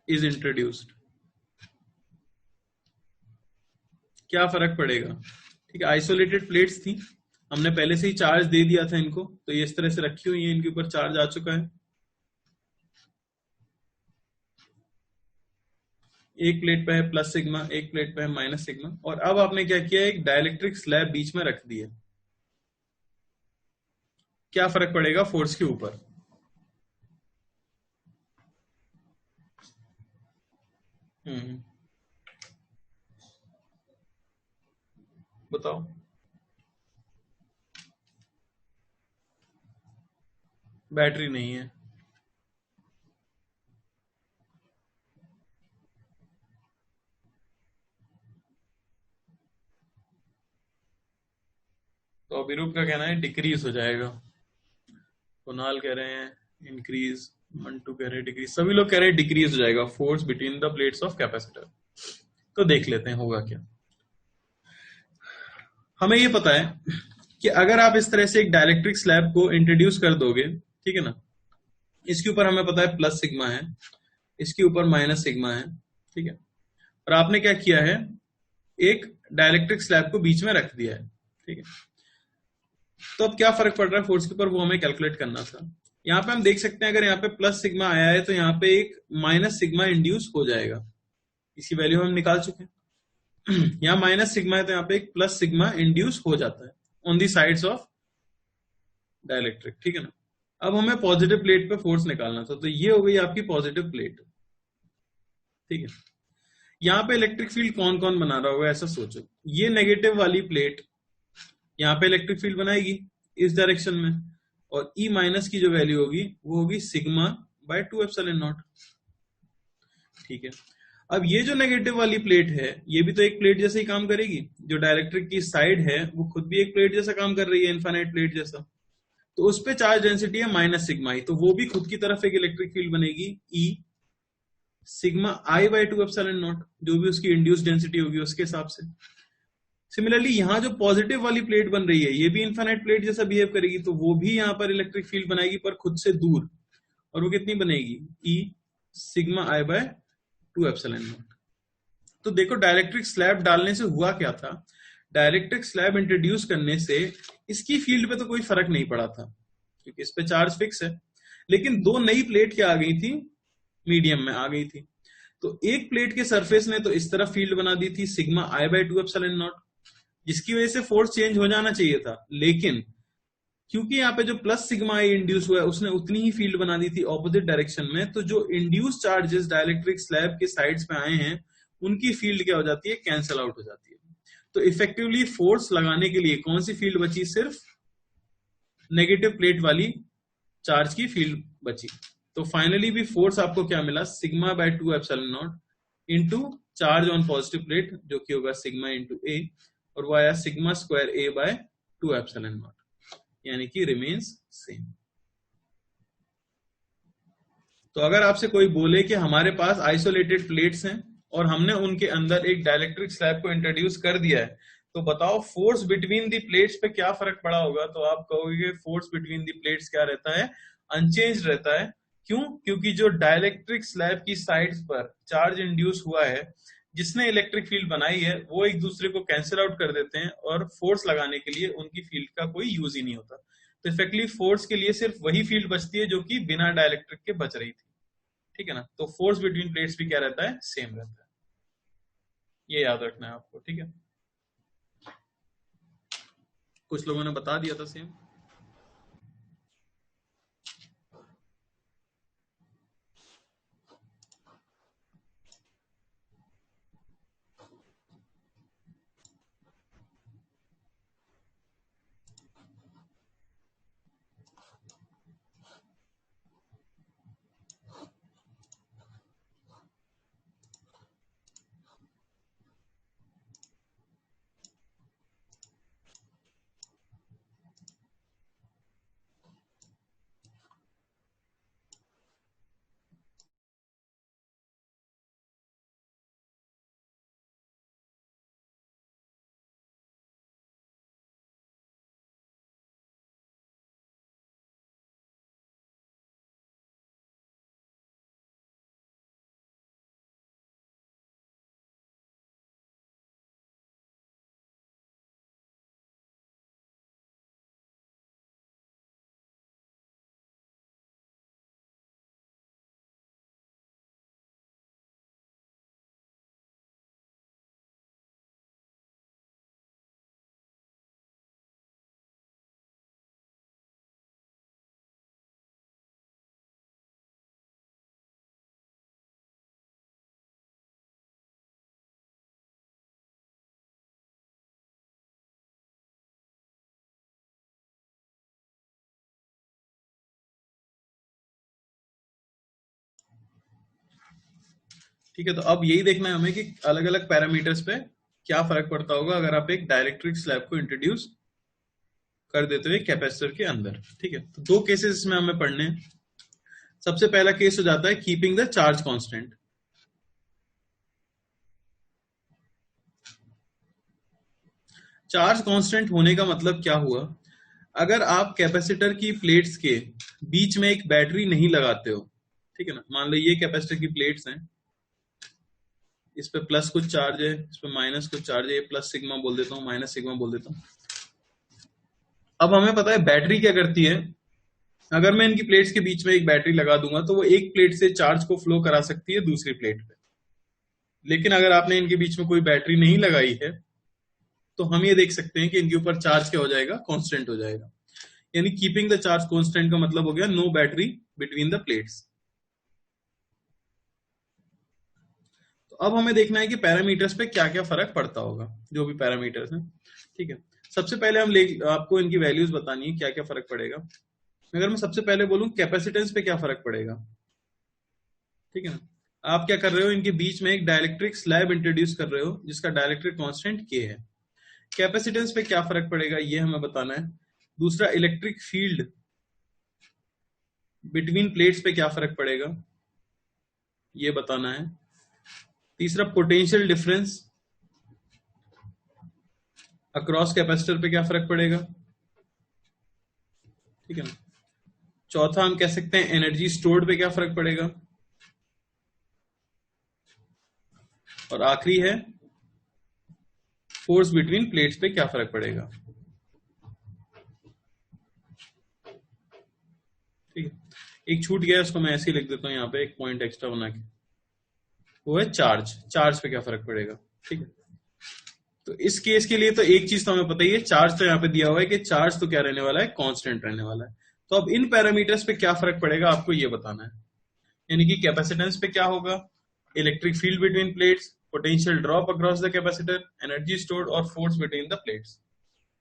is introduced, क्या फर्क पड़ेगा। ठीक है, आइसोलेटेड प्लेट्स थी, हमने पहले से ही चार्ज दे दिया था इनको, तो ये इस तरह से रखी हुई है, इनके ऊपर चार्ज आ चुका है। एक प्लेट पे है प्लस सिग्मा, एक प्लेट पे है माइनस सिग्मा, और अब आपने क्या किया, एक डाइलेक्ट्रिक स्लैब बीच में रख दिया। क्या फर्क पड़ेगा फोर्स के ऊपर। बताओ। बैटरी नहीं है, तो अभिरूप का कहना है डिक्रीज हो जाएगा, कुणाल कह रहे हैं इंक्रीज, 1 2 कह रहे डिक्रीज, सभी लोग कह रहे हैं डिक्रीज हो जाएगा force between the plates of capacitor. तो देख लेते हैं होगा क्या। हमें ये पता है कि अगर आप इस तरह से एक डाइलेक्ट्रिक स्लैब को इंट्रोड्यूस कर दोगे, ठीक है ना, इसके ऊपर हमें पता है प्लस सिग्मा है, इसके ऊपर माइनस सिग्मा है, ठीक है, और आपने क्या किया है, एक डाइलेक्ट्रिक स्लैब को बीच में रख दिया है, ठीक है। तो अब क्या फर्क पड़ रहा है फोर्स के ऊपर, वो हमें कैलकुलेट करना था। यहाँ पे हम देख सकते हैं अगर यहाँ पे प्लस सिग्मा आया है तो यहाँ पे एक माइनस सिग्मा इंड्यूस हो जाएगा, इसकी वैल्यू हम निकाल चुके हैं। यहाँ माइनस सिग्मा है तो यहाँ पे एक प्लस सिग्मा इंड्यूस हो जाता है on the sides of dielectric, ठीक है ना। अब हमें पॉजिटिव प्लेट पे फोर्स निकालना था, तो ये हो गई आपकी पॉजिटिव प्लेट, ठीक है। यहाँ पे इलेक्ट्रिक फील्ड कौन कौन बना रहा होगा ऐसा सोचो, ये नेगेटिव वाली प्लेट यहाँ पे इलेक्ट्रिक फील्ड बनाएगी इस डायरेक्शन में, और E माइनस की जो वैल्यू होगी वो होगी सिग्मा बाय 2 एप्सिलॉन नॉट, ठीक है। अब ये जो नेगेटिव वाली प्लेट है ये भी तो एक प्लेट जैसे ही काम करेगी, जो डाइलेक्ट्रिक की साइड है वो खुद भी एक प्लेट जैसा काम कर रही है, इनफाइनाइट प्लेट जैसा, तो उस पे चार्ज डेंसिटी है माइनस सिग्मा ई, तो वो भी खुद की तरफ एक इलेक्ट्रिक फील्ड बनेगी E sigma I by 2 epsilon naught, जो भी उसकी इंड्यूस डेंसिटी होगी उसके हिसाब से। सिमिलरली यहाँ जो पॉजिटिव वाली प्लेट बन रही है ये भी इनफाइनाइट प्लेट जैसा बिहेव करेगी, तो वो भी यहाँ पर इलेक्ट्रिक फील्ड बनाएगी पर खुद से दूर, और वो कितनी बनेगी, E sigma I by 2 epsilon naught. तो देखो डाइलेक्ट्रिक स्लैब डालने से हुआ क्या था, डाइलेक्ट्रिक स्लैब इंट्रोड्यूस करने से इसकी फील्ड पे तो कोई फर्क नहीं पड़ा था क्योंकि इस पे चार्ज फिक्स है, लेकिन दो नई प्लेट क्या आ गई थी, मीडियम में आ गई थी। तो एक प्लेट के सरफेस ने तो इस तरफ फील्ड बना दी थी sigma I by 2 epsilon naught, जिसकी वजह से फोर्स चेंज हो जाना चाहिए था, लेकिन क्योंकि यहाँ पे जो प्लस सिग्मा आई इंड्यूस हुआ है उसने उतनी ही फील्ड बना दी थी ऑपोजिट डायरेक्शन में, तो जो इंड्यूस चार्जेस डाइलेक्ट्रिक स्लैब के साइड्स पे आए हैं उनकी फील्ड क्या हो जाती है, कैंसल आउट हो जाती है। तो इफेक्टिवली फोर्स लगाने के लिए कौन सी फील्ड बची, सिर्फ नेगेटिव प्लेट वाली चार्ज की फील्ड बची। तो फाइनली भी फोर्स आपको क्या मिला, sigma by 2 epsilon naught into charge on positive plate जो कि होगा सिग्मा इंटू ए, और वो आया sigma square A by 2 epsilon naught, यानी कि रिमेन्स सेम। तो अगर आपसे कोई बोले कि हमारे पास आइसोलेटेड प्लेट्स हैं और हमने उनके अंदर एक डाइलेक्ट्रिक स्लैब को इंट्रोड्यूस कर दिया है, तो बताओ फोर्स बिटवीन दी प्लेट्स पे क्या फर्क पड़ा होगा, तो आप कहोगे फोर्स बिटवीन दी प्लेट्स क्या रहता है, अनचेंज रहता है। क्यों, क्योंकि जो डाइलेक्ट्रिक स्लैब की साइड्स पर चार्ज इंड्यूस हुआ है, जिसने इलेक्ट्रिक फील्ड बनाई है, वो एक दूसरे को कैंसिल आउट कर देते हैं और फोर्स लगाने के लिए उनकी फील्ड का कोई यूज ही नहीं होता। तो इफेक्टिवली फोर्स के लिए सिर्फ वही फील्ड बचती है जो कि बिना डाइलेक्ट्रिक के बच रही थी, ठीक है ना। तो फोर्स बिटवीन प्लेट्स भी क्या रहता है, सेम रहता है, ये याद रखना है आपको, ठीक है। कुछ लोगों ने बता दिया था सेम। ठीक है, तो अब यही देखना है हमें कि अलग अलग पैरामीटर्स पे क्या फर्क पड़ता होगा अगर आप एक डाइलेक्ट्रिक स्लैब को इंट्रोड्यूस कर देते हो कैपेसिटर के अंदर, ठीक है। तो दो केसेस इसमें हमें पढ़ने हैं। सबसे पहला केस हो जाता है keeping the charge constant. Charge constant होने का मतलब क्या हुआ, अगर आप कैपेसिटर की प्लेट्स के बीच में एक बैटरी नहीं लगाते हो, ठीक है ना, मान लो ये कैपेसिटर की प्लेट्स हैं, इस पे प्लस कुछ चार्ज है, इस पे माइनस कुछ चार्ज है, प्लस सिग्मा बोल देता हूँ, माइनस सिग्मा बोल देता हूँ। अब हमें पता है बैटरी क्या करती है, अगर मैं इनकी प्लेट्स के बीच में एक बैटरी लगा दूंगा तो वो एक प्लेट से चार्ज को फ्लो करा सकती है दूसरी प्लेट पे। लेकिन अगर आपने इनके बीच में कोई बैटरी नहीं लगाई है तो हम ये देख सकते हैं कि इनके ऊपर चार्ज क्या हो जाएगा, कांस्टेंट हो जाएगा। यानी कीपिंग द चार्ज कांस्टेंट का मतलब हो गया no battery between the plates. तो अब हमें देखना है कि पैरामीटर्स पे क्या क्या फर्क पड़ता होगा, जो भी पैरामीटर्स हैं, ठीक है। सबसे पहले आपको इनकी वैल्यूज बतानी है क्या क्या फर्क पड़ेगा। अगर मैं सबसे पहले बोलूं कैपेसिटेंस पे क्या फर्क पड़ेगा, ठीक है ना, आप क्या कर रहे हो, इनके बीच में एक डाइलेक्ट्रिक स्लैब इंट्रोड्यूस कर रहे हो जिसका डाइलेक्ट्रिक कांस्टेंट के है। कैपेसिटेंस पे क्या फर्क पड़ेगा ये हमें बताना है। दूसरा, इलेक्ट्रिक फील्ड बिटवीन प्लेट्स पे क्या फर्क पड़ेगा ये बताना है। तीसरा, पोटेंशियल डिफरेंस अक्रॉस कैपेसिटर पे क्या फर्क पड़ेगा, ठीक है ना। चौथा, हम कह सकते हैं एनर्जी स्टोर्ड पे क्या फर्क पड़ेगा। और आखिरी है फोर्स बिटवीन प्लेट्स पे क्या फर्क पड़ेगा, ठीक है। एक छूट गया, उसको मैं ऐसे ही लिख देता हूं यहां पे एक पॉइंट एक्स्ट्रा बना के, वो है चार्ज। चार्ज पे क्या फर्क पड़ेगा, ठीक है। तो इस केस के लिए तो एक चीज तो हमें पता ही है, चार्ज तो यहाँ पे दिया हुआ है कि चार्ज तो क्या रहने वाला है, कांस्टेंट रहने वाला है। तो अब इन पैरामीटर्स पे क्या फर्क पड़ेगा आपको ये बताना है। यानी कि कैपेसिटेंस पे क्या होगा, electric field between plates, potential drop across the capacitor, energy stored और फोर्स बिटवीन द प्लेट्स।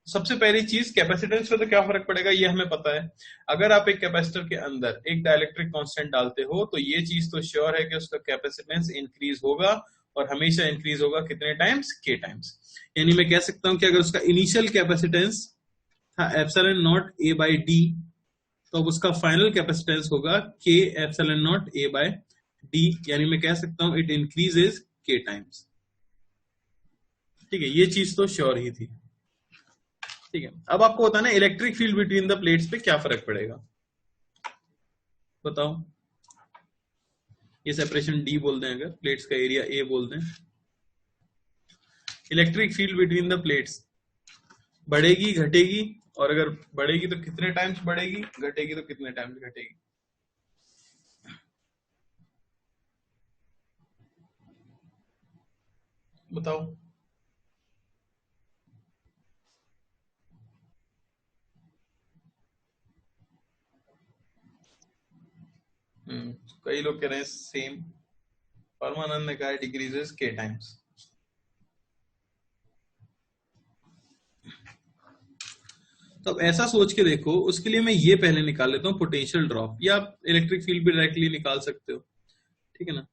सबसे पहली चीज कैपेसिटेंस पे तो क्या फर्क पड़ेगा ये हमें पता है। अगर आप एक कैपेसिटर के अंदर एक डाइलेक्ट्रिक कांस्टेंट डालते हो तो ये चीज तो श्योर है कि उसका कैपेसिटेंस इंक्रीज होगा, और हमेशा इंक्रीज होगा कितने टाइम्स, के टाइम्स। यानी मैं कह सकता हूं कि अगर उसका इनिशियल कैपेसिटेंस था epsilon naught A by D, तो अब उसका फाइनल कैपेसिटेंस होगा K epsilon naught A by D. यानी मैं कह सकता हूं इट इंक्रीजेस के टाइम्स, ठीक है। ये चीज तो श्योर ही थी, ठीक है। अब आपको बताना है electric field between the plates पे क्या फर्क पड़ेगा, बताओ। ये सेपरेशन डी बोल दें, अगर प्लेट्स का एरिया ए बोल दें, electric field between the plates बढ़ेगी घटेगी, और अगर बढ़ेगी तो कितने टाइम्स बढ़ेगी, घटेगी तो कितने टाइम्स घटेगी, बताओ। कई लोग कह रहे हैं सेम, परमानंद ने कहा है डिक्रीजेस के टाइम्स। तो अब ऐसा सोच के देखो, उसके लिए मैं ये पहले निकाल लेता हूं पोटेंशियल ड्रॉप, या आप इलेक्ट्रिक फील्ड भी डायरेक्टली निकाल सकते हो, ठीक है ना।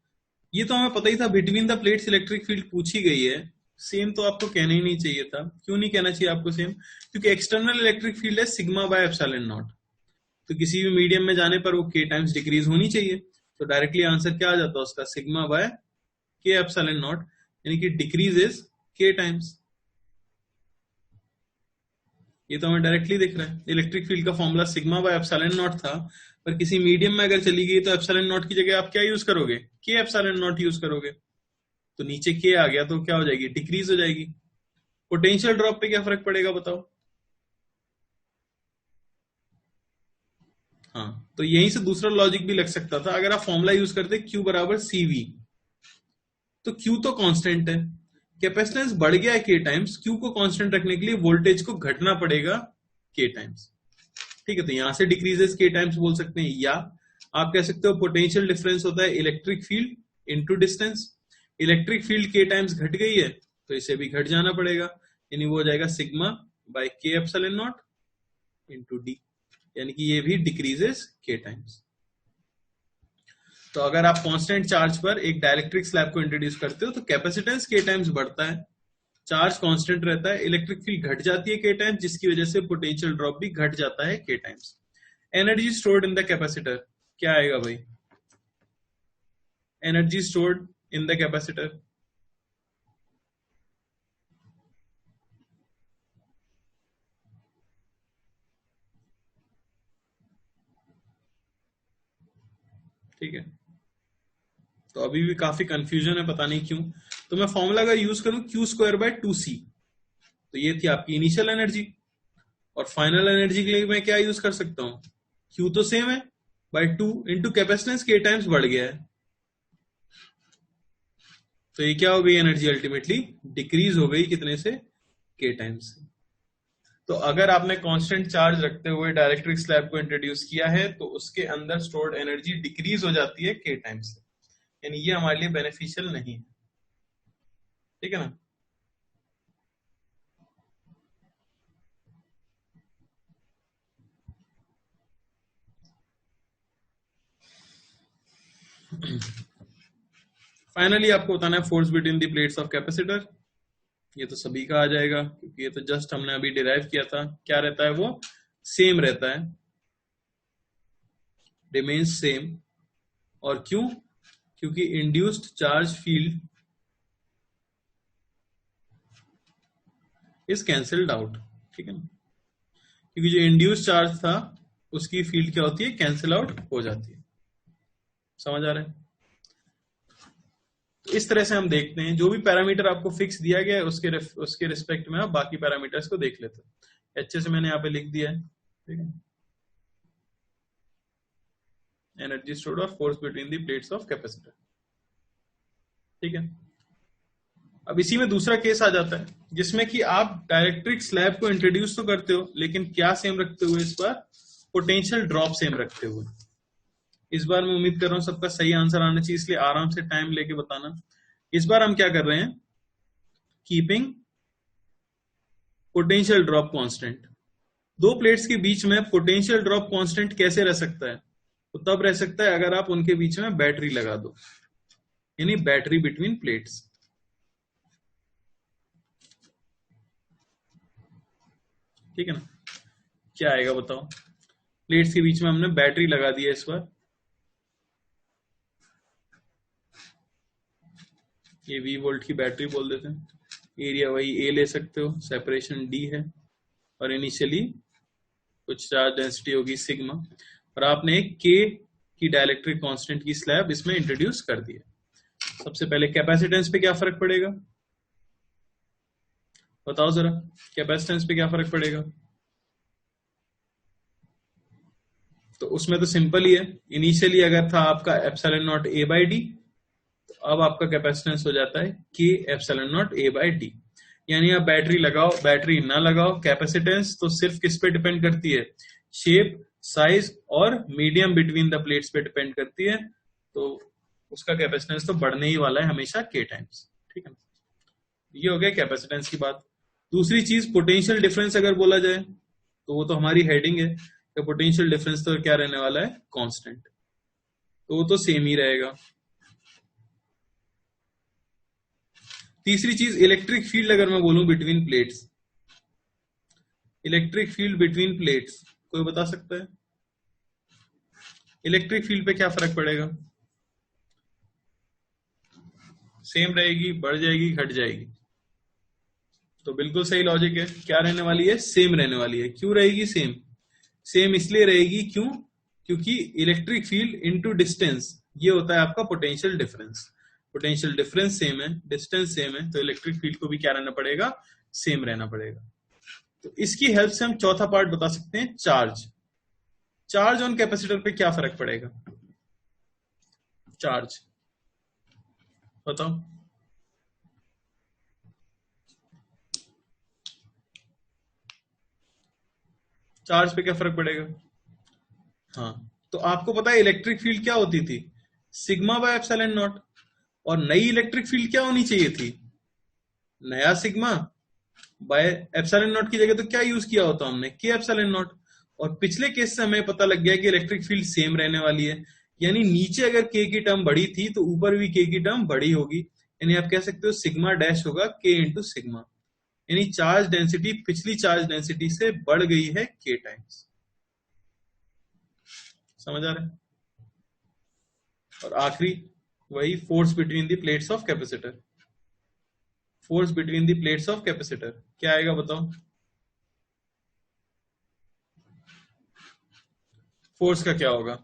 ये तो हमें पता ही था, between the plates electric field पूछी गई है, सेम तो आपको कहना ही नहीं चाहिए था। क्यों नहीं कहना चाहिए आपको सेम, क्योंकि एक्सटर्नल इलेक्ट्रिक फील्ड है सिग्मा बाय एप्सिलॉन नॉट, तो किसी भी मीडियम में जाने पर वो के टाइम्स डिक्रीज होनी चाहिए। तो डायरेक्टली आंसर क्या आ जाता है उसका, सिग्मा बाय के एप्सिलॉन नॉट, यानी कि डिक्रीज इज के टाइम्स। ये तो हमें डायरेक्टली दिख रहा है, इलेक्ट्रिक फील्ड का formula sigma by epsilon not था, पर किसी मीडियम में अगर चली गई तो एप्सिलॉन नॉट की जगह आप क्या यूज करोगे, के एप्सिलॉन नॉट यूज करोगे। तो नीचे के आ गया तो क्या हो जाएगी, डिक्रीज हो जाएगी। पोटेंशियल ड्रॉप पे क्या फर्क पड़ेगा बताओ। हाँ, तो यहीं से दूसरा लॉजिक भी लग सकता था, अगर आप फॉर्मूला यूज करते Q बराबर CV, तो Q तो कांस्टेंट है, कैपेसिटेंस बढ़ गया है के टाइम्स, Q को कांस्टेंट रखने के लिए वोल्टेज को घटना पड़ेगा के टाइम्स, ठीक है। तो यहां से डिक्रीजेस के टाइम्स बोल सकते हैं, या आप कह सकते हो पोटेंशियल डिफरेंस होता है electric field into distance. Electric field के टाइम्स घट गई है तो इसे भी घट जाना पड़ेगा, यानी वो हो जाएगा सिग्मा बाय के एप्सिलॉन नॉट इनटू डी, यानी कि ये भी डिक्रीजेस के टाइम्स। तो अगर आप कांस्टेंट चार्ज पर एक डाइलेक्ट्रिक स्लैब को इंट्रोड्यूस करते हो तो कैपेसिटेंस के टाइम्स बढ़ता है, चार्ज कांस्टेंट रहता है, इलेक्ट्रिक फील्ड घट जाती है के टाइम्स, जिसकी वजह से पोटेंशियल ड्रॉप भी घट जाता है के times. Energy stored in the capacitor, क्या आएगा भाई? Energy stored in the capacitor. ठीक है, तो अभी भी काफी कंफ्यूजन है, पता नहीं क्यों। तो मैं फॉर्मूला का यूज करूं क्यू स्क्वायर बाय 2c, तो ये थी आपकी इनिशियल एनर्जी। और फाइनल एनर्जी के लिए मैं क्या यूज कर सकता हूं? क्यू तो सेम है, बाय 2 इंटू कैपेसिटेंस के टाइम्स बढ़ गया है, तो ये क्या हो गई? एनर्जी अल्टीमेटली डिक्रीज हो गई कितने से? के टाइम्स से। तो अगर आपने कांस्टेंट चार्ज रखते हुए डायरेक्ट्रिक स्लैब को इंट्रोड्यूस किया है तो उसके अंदर स्टोर्ड एनर्जी डिक्रीज हो जाती है के टाइम्स से, यानी ये हमारे लिए बेनिफिशियल नहीं है। ठीक है ना? फाइनली आपको बताना है force between the plates of capacitor. ये तो सभी का आ जाएगा क्योंकि ये तो जस्ट हमने अभी डिराइव किया था। क्या रहता है? वो सेम रहता है, रिमेन्स सेम। और क्यों? क्योंकि induced charge field is cancelled out. ठीक है ना? क्योंकि जो इंड्यूस्ड चार्ज था उसकी फील्ड क्या होती है? कैंसिल आउट हो जाती है। समझ आ रहा है? तो इस तरह से हम देखते हैं, जो भी पैरामीटर आपको फिक्स दिया गया है उसके रिस्पेक्ट में आप बाकी पैरामीटर्स को देख लेते हैं। अच्छे से मैंने यहाँ पे लिख दिया है। ठीक है, एनर्जी स्टोर्ड और force between the plates of capacitor. ठीक है, अब इसी में दूसरा केस आ जाता है जिसमें कि आप डायरेक्ट्रिक स्लैब को इंट्रोड्यूस तो करते हो, लेकिन क्या सेम रखते हुए? इस बार पोटेंशियल ड्रॉप सेम रखते हुए। इस बार मैं उम्मीद कर रहा हूं सबका सही आंसर आना चाहिए, इसलिए आराम से टाइम लेके बताना। इस बार हम क्या कर रहे हैं? Keeping potential drop constant. दो प्लेट्स के बीच में पोटेंशियल ड्रॉप कांस्टेंट कैसे रह सकता है? तो तब रह सकता है अगर आप उनके बीच में बैटरी लगा दो, यानी बैटरी बिटवीन प्लेट्स। ठीक है ना? क्या आएगा बताओ? प्लेट्स के बीच में हमने बैटरी लगा दी है इस बार। ये V वोल्ट की बैटरी बोल देते हैं। एरिया वही A ले सकते हो, सेपरेशन D है, और इनिशियली कुछ चार्ज डेंसिटी होगी सिग्मा, और आपने एक K की डाइलेक्ट्रिक कांस्टेंट की स्लैब इसमें इंट्रोड्यूस कर दी है। सबसे पहले कैपेसिटेंस पे क्या फर्क पड़ेगा? बताओ जरा, कैपेसिटेंस पे क्या फर्क पड़ेगा? तो उसमें तो सिंपल ही है। इनिशियली अगर था आपका epsilon naught A by D, तो अब आपका कैपेसिटेंस हो जाता है K epsilon naught A by D. यानी आप बैटरी लगाओ बैटरी ना लगाओ, कैपेसिटेंस तो सिर्फ किस पे डिपेंड करती है? शेप, साइज और मीडियम बिटवीन द प्लेट्स पे डिपेंड करती है। तो उसका कैपेसिटेंस तो बढ़ने ही वाला है हमेशा K टाइम्स। ठीक है, ये हो गया कैपेसिटेंस की बात। दूसरी चीज पोटेंशियल डिफरेंस अगर बोला जाए तो वो तो हमारी हेडिंग है कि पोटेंशियल डिफरेंस तो क्या रहने वाला है? कांस्टेंट, तो वो तो सेम ही रहेगा। तीसरी चीज इलेक्ट्रिक फील्ड अगर मैं बोलूं between plates, electric field between plates कोई बता सकता है? इलेक्ट्रिक फील्ड पे क्या फर्क पड़ेगा? सेम रहेगी, बढ़ जाएगी, घट जाएगी? तो बिल्कुल सही लॉजिक है। क्या रहने वाली है? सेम रहने वाली है। क्यों रहेगी सेम? सेम इसलिए रहेगी क्यों? क्योंकि इलेक्ट्रिक फील्ड इनटू डिस्टेंस, ये होता है आपका potential difference. Potential difference same है, डिस्टेंस सेम है, तो इलेक्ट्रिक फील्ड को भी क्या रहना पड़ेगा? सेम रहना पड़ेगा। तो इसकी हेल्प से हम चौथा पार्ट बता सकते हैं, चार्ज। चार्ज ऑन कैपेसिटर पे क्या फर्क पड़ेगा? चार्ज बताओ। चार्ज पे क्या फर्क पड़ेगा? हाँ, तो आपको पता है इलेक्ट्रिक फील्ड क्या होती थी? Sigma by epsilon not. और नई इलेक्ट्रिक फील्ड क्या होनी चाहिए थी? नया सिग्मा बाय एप्सिलॉन नॉट की जगह तो क्या यूज किया होता हमने? के एप्सिलॉन नॉट। और पिछले केस से हमें पता लग गया कि इलेक्ट्रिक फील्ड सेम रहने वाली है, यानी नीचे अगर के की टर्म बढ़ी थी तो ऊपर भी के की टर्म बढ़ी होगी। यानी आप कह सकते हो सिग्मा डैश होगा के इंटू सिग्मा, यानी चार्ज डेंसिटी पिछली चार्ज डेंसिटी से बढ़ गई है के टाइम्स। समझ आ रहा है? और आखिरी वही force between the plates of capacitor. Force between the plates of capacitor क्या आएगा बताओ? फोर्स का क्या होगा?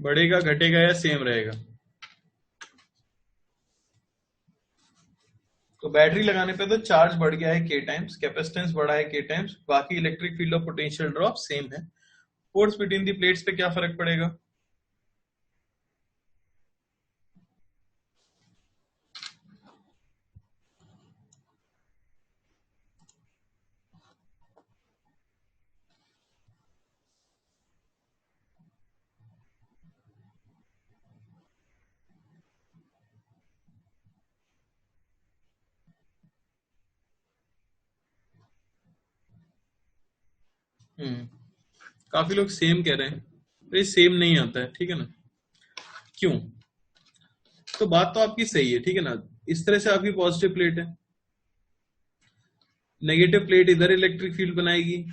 बढ़ेगा, घटेगा या सेम रहेगा? तो बैटरी लगाने पे तो चार्ज बढ़ गया है के टाइम्स, कैपेसिटेंस बढ़ा है के टाइम्स, बाकी इलेक्ट्रिक फील्ड और पोटेंशियल ड्रॉप सेम है। फोर्स बिटवीन द प्लेट्स पे क्या फर्क पड़ेगा? हम्म काफी लोग सेम कह रहे हैं, तो ये सेम नहीं आता है, ठीक है ना? क्यों? तो बात तो आपकी सही है, ठीक है ना? इस तरह से आपकी पॉजिटिव प्लेट है, नेगेटिव प्लेट इधर इलेक्ट्रिक फील्ड बनाएगी,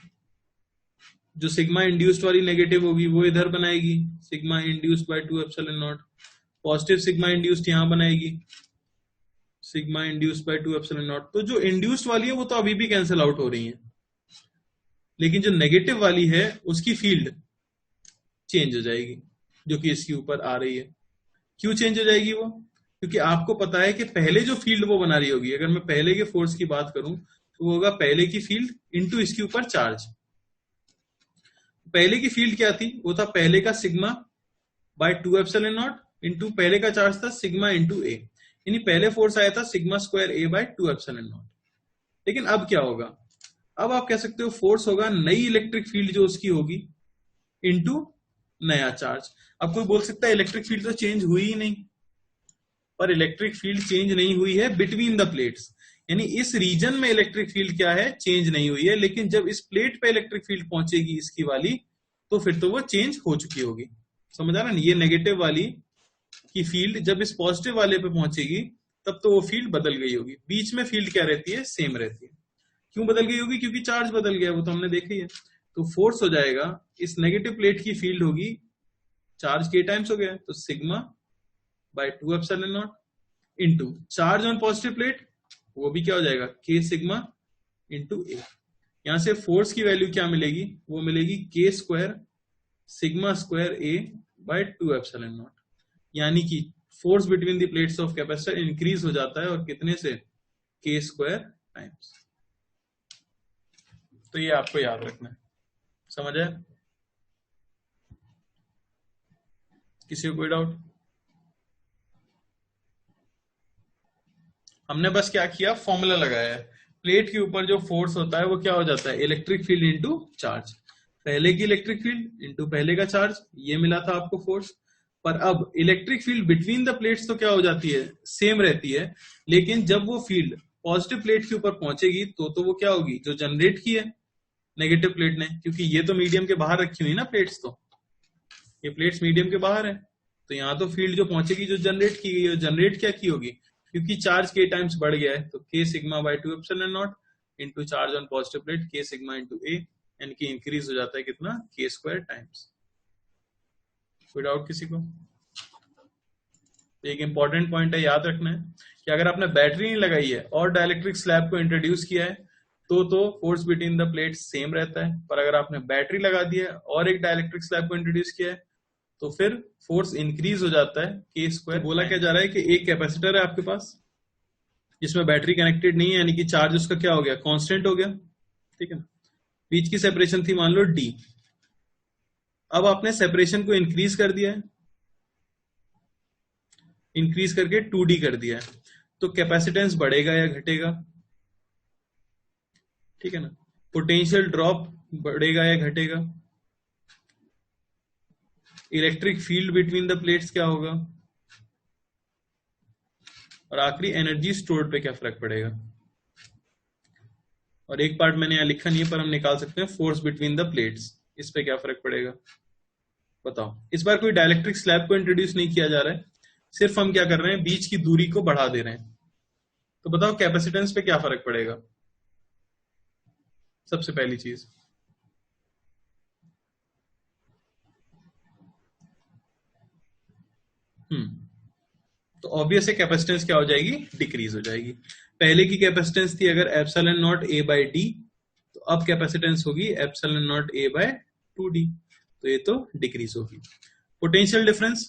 जो सिग्मा इंड्यूस्ड वाली नेगेटिव होगी वो इधर बनाएगी, sigma induced by 2 epsilon not. Positive sigma induced यहां बनाएगी, sigma induced by 2 epsilon naught. तो जो इंड्यूस्ड वाली है वो तो अभी भी कैंसिल आउट हो रही है, लेकिन जो नेगेटिव वाली है उसकी फील्ड चेंज हो जाएगी, जो कि इसके ऊपर आ रही है। क्यों चेंज हो जाएगी वो? क्योंकि आपको पता है कि पहले जो फील्ड वो बना रही होगी, अगर मैं पहले के फोर्स की बात करूं तो वो होगा पहले की फील्ड इंटू इसके ऊपर चार्ज। पहले की फील्ड क्या थी? वो था पहले का sigma by 2 epsilon naught into पहले का चार्ज था सिग्मा इंटू ए, यानी पहले फोर्स आया था sigma square A by 2 epsilon naught. लेकिन अब क्या होगा? अब आप कह सकते हो फोर्स होगा नई इलेक्ट्रिक फील्ड जो उसकी होगी इंटू नया चार्ज। अब कोई बोल सकता है इलेक्ट्रिक फील्ड तो चेंज हुई ही नहीं, पर इलेक्ट्रिक फील्ड चेंज नहीं हुई है बिटवीन द प्लेट्स, यानी इस रीजन में इलेक्ट्रिक फील्ड क्या है, चेंज नहीं हुई है। लेकिन जब इस प्लेट पे इलेक्ट्रिक फील्ड पहुंचेगी इसकी वाली, तो फिर तो वो चेंज हो चुकी होगी। समझ आ रहा ना? ये नेगेटिव वाली की फील्ड जब इस पॉजिटिव वाले पे पहुंचेगी तब तो वो फील्ड बदल गई होगी। बीच में फील्ड क्या रहती है? सेम रहती है। क्यों बदल गई होगी? क्योंकि चार्ज बदल गया, वो तो हमने देखा ही है। तो फोर्स हो जाएगा, इस नेगेटिव प्लेट की फील्ड होगी, चार्ज के टाइम्स हो गया तो sigma by 2 epsilon naught into charge on positive plate, वो भी क्या हो जाएगा? के सिग्मा इंटू ए। यहां से फोर्स की वैल्यू क्या मिलेगी? वो मिलेगी K square sigma square A by 2 epsilon naught. यानी कि force between the plates of capacitor increase हो जाता है, और कितने से? के स्क्वायर टाइम्स। तो ये आपको याद रखना है। समझ आया? किसी को कोई डाउट? हमने बस क्या किया, फॉर्मूला लगाया है। प्लेट के ऊपर जो फोर्स होता है वो क्या हो जाता है? Electric field into charge. पहले की इलेक्ट्रिक फील्ड इंटू पहले का चार्ज, ये मिला था आपको फोर्स। पर अब electric field between the plates तो क्या हो जाती है? सेम रहती है। लेकिन जब वो फील्ड पॉजिटिव प्लेट के ऊपर पहुंचेगी तो वो क्या होगी? जो जनरेट की है नेगेटिव प्लेट ने, क्योंकि ये तो मीडियम के बाहर रखी हुई ना प्लेट्स, तो ये प्लेट्स मीडियम के बाहर है, तो यहाँ तो फील्ड जो पहुंचेगी जो जनरेट की गई है, जनरेट क्या की होगी? क्योंकि चार्ज के टाइम्स बढ़ गया है तो के sigma by 2 epsilon naught into charge on positive plate के सिग्मा इंटू ए, यानी कि इंक्रीज हो जाता है कितना? के स्क्वायर टाइम्स। कोई डाउट किसी को? एक इंपॉर्टेंट पॉइंट है, याद रखना है कि अगर आपने बैटरी नहीं लगाई है और डाइलेक्ट्रिक स्लैब को इंट्रोड्यूस किया है तो force between the plate same रहता है। पर अगर आपने बैटरी लगा दी है और एक डाइलेक्ट्रिक स्लैब को इंट्रोड्यूस किया है तो फिर फोर्स इंक्रीज हो जाता है के स्क्वायर। बोला क्या जा रहा है कि एक कैपेसिटर है आपके पास जिसमें बैटरी कनेक्टेड नहीं है, यानी कि चार्ज उसका क्या हो गया? कांस्टेंट हो गया, ठीक है ना? बीच की सेपरेशन थी मान लो डी, अब आपने सेपरेशन को इंक्रीज कर दिया है, इंक्रीज करके 2D कर दिया है, तो कैपेसिटेंस बढ़ेगा या घटेगा? ठीक है ना? पोटेंशियल ड्रॉप बढ़ेगा या घटेगा? Electric field between the plates क्या होगा? और आखिरी एनर्जी स्टोर्ड पे क्या फर्क पड़ेगा? और एक पार्ट मैंने यहां लिखा नहीं है पर हम निकाल सकते हैं, फोर्स बिटवीन द प्लेट्स, इस पे क्या फर्क पड़ेगा? बताओ। इस बार कोई डाइलेक्ट्रिक स्लैब को इंट्रोड्यूस नहीं किया जा रहा है, सिर्फ हम क्या कर रहे हैं? बीच की दूरी को बढ़ा दे रहे हैं। तो बताओ कैपेसिटेंस पे क्या फर्क पड़ेगा? सबसे पहली चीज, तो ऑब्वियस है कैपेसिटेंस क्या हो जाएगी, डिक्रीज हो जाएगी। पहले की कैपेसिटेंस थी अगर epsilon naught A by D, तो अब कैपेसिटेंस होगी epsilon naught A bye 2d, तो ये तो डिक्रीज होगी। पोटेंशियल डिफरेंस,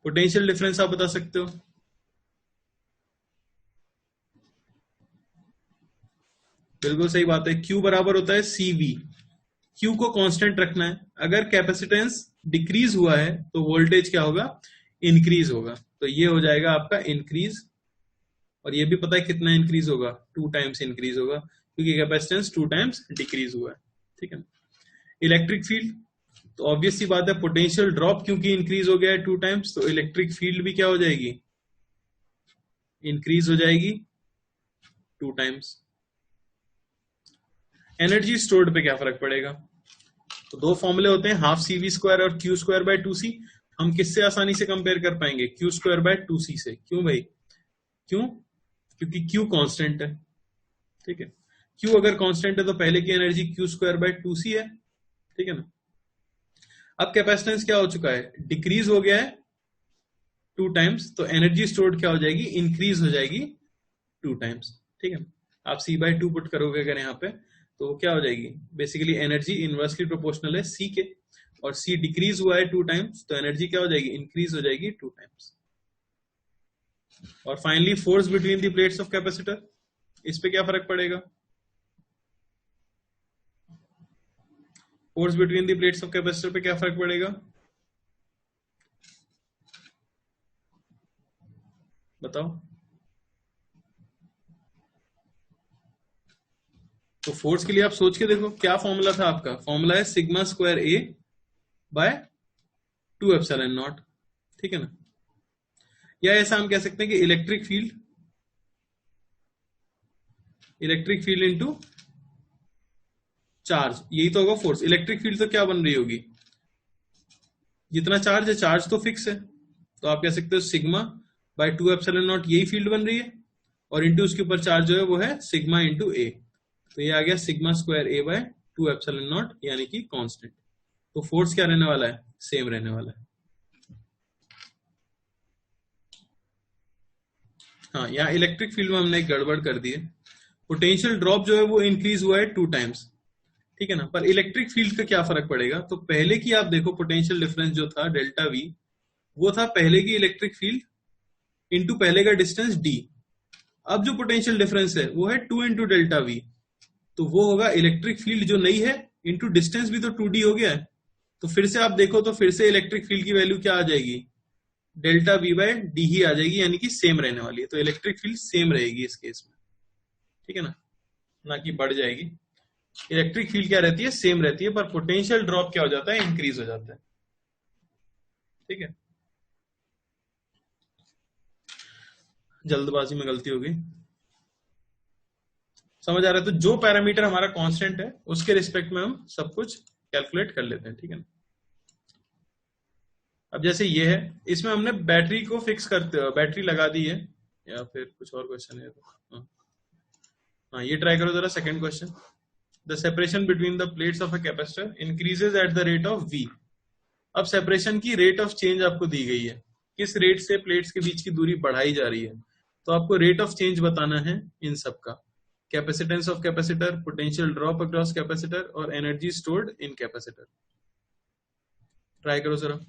पोटेंशियल डिफरेंस आप बता सकते हो? बिल्कुल सही बात है, Q बराबर होता है CV। Q को कांस्टेंट रखना है, अगर कैपेसिटेंस डिक्रीज हुआ है तो वोल्टेज क्या होगा, इंक्रीज होगा, तो ये हो जाएगा आपका इंक्रीज। और ये भी पता है कितना इंक्रीज होगा, 2 टाइम्स इंक्रीज होगा, क्योंकि कैपेसिटेंस 2 टाइम्स डिक्रीज हुआ है। ठीक है। इलेक्ट्रिक फील्ड, तो ऑब्वियस सी बात है पोटेंशियल ड्रॉप क्योंकि इंक्रीज हो गया है 2 टाइम्स, तो इलेक्ट्रिक फील्ड भी क्या हो जाएगी, इंक्रीज हो जाएगी 2 टाइम्स। एनर्जी स्टोर्ड पे क्या फर्क पड़ेगा, तो दो फॉर्मूले होते हैं, हाफ CV स्क्वायर और Q स्क्वायर बाय 2C। हम किससे आसानी से कंपेयर कर पाएंगे, Q स्क्वायर बाय 2C से। क्यों भाई, क्यों, क्योंकि Q कांस्टेंट है। ठीक है, Q अगर कांस्टेंट है तो पहले की energy Q square bye 2C है। ठीक है ना। अब कैपेसिटेंस क्या हो चुका है, डिक्रीज हो गया है 2 टाइम्स, तो एनर्जी स्टोर्ड क्या हो जाएगी, इंक्रीज हो जाएगी 2 टाइम्स। ठीक है, आप C/2 पुट करोगे अगर यहाँ पे, तो क्या हो जाएगी, बेसिकली एनर्जी इनवर्सली प्रोपोर्शनल है C के, और C डिक्रीज हुआ है 2 टाइम्स, तो एनर्जी क्या हो जाएगी, इंक्रीज हो जाएगी 2 टाइम्स। और finally force between the plates of capacitor, इस पे क्या फर्क पड़ेगा, force between the plates of capacitor पे क्या फर्क पड़ेगा, बताओ। तो फोर्स के लिए आप सोच के देखो, क्या फॉर्मूला था आपका, फॉर्मूला है sigma square A by 2 epsilon naught. ठीक है ना। या ऐसा हम कह सकते हैं कि electric field, electric field into charge, यही तो होगा फोर्स। इलेक्ट्रिक फील्ड तो क्या बन रही होगी, जितना चार्ज है, चार्ज तो फिक्स है, तो आप कह सकते हो सिग्मा बाय 2 एप्सिलॉन नॉट, यही फील्ड बन रही है, और इंटू उसके ऊपर चार्ज जो है वो है सिग्मा इंटू ए, तो ये आ गया sigma square A by 2 epsilon naught, यानी कि कांस्टेंट। तो फोर्स क्या रहने वाला है, सेम रहने वाला है। हाँ, यहाँ इलेक्ट्रिक फील्ड में हमने एक गड़बड़ कर दी है, पोटेंशियल ड्रॉप जो है वो इंक्रीज हुआ है 2 टाइम्स। ठीक है ना, पर इलेक्ट्रिक फील्ड का क्या फर्क पड़ेगा, तो पहले की आप देखो पोटेंशियल डिफरेंस जो था डेल्टा वी, वो था पहले की इलेक्ट्रिक फील्ड इंटू पहले का डिस्टेंस डी। अब जो पोटेंशियल डिफरेंस है वो है 2 इंटू डेल्टा वी, तो वो होगा इलेक्ट्रिक फील्ड जो नई है इंटू डिस्टेंस भी तो 2d हो गया है, तो फिर से आप देखो तो फिर से इलेक्ट्रिक फील्ड की वैल्यू क्या आ जाएगी, डेल्टा वी बाय डी ही आ जाएगी, यानी कि सेम रहने वाली है, तो इलेक्ट्रिक फील्ड सेम रहेगी इस केस में। ठीक है ना, ना कि बढ़ जाएगी। इलेक्ट्रिक फील्ड क्या रहती है, सेम रहती है, पर पोटेंशियल ड्रॉप क्या हो जाता है, इंक्रीज हो जाता है। ठीक है, जल्दबाजी में गलती हो गई, समझ आ रहा है। तो जो पैरामीटर हमारा कांस्टेंट है उसके रिस्पेक्ट में हम सब कुछ कैलकुलेट कर लेते हैं। ठीक है ना। अब जैसे ये है, इसमें हमने बैटरी को फिक्स करते, बैटरी लगा दी है, या फिर कुछ और क्वेश्चन है तो हाँ, हाँ ये ट्राई करो जरा, second question. The separation between the plates of a capacitor increases at the rate of v। अब सेपरेशन की रेट ऑफ चेंज आपको दी गई है, किस रेट से प्लेट्स के बीच की दूरी बढ़ाई जा रही है, तो आपको रेट ऑफ चेंज बताना है इन सब का, capacitance of capacitor, potential drop across capacitor, और energy stored in capacitor. Try करो जरा।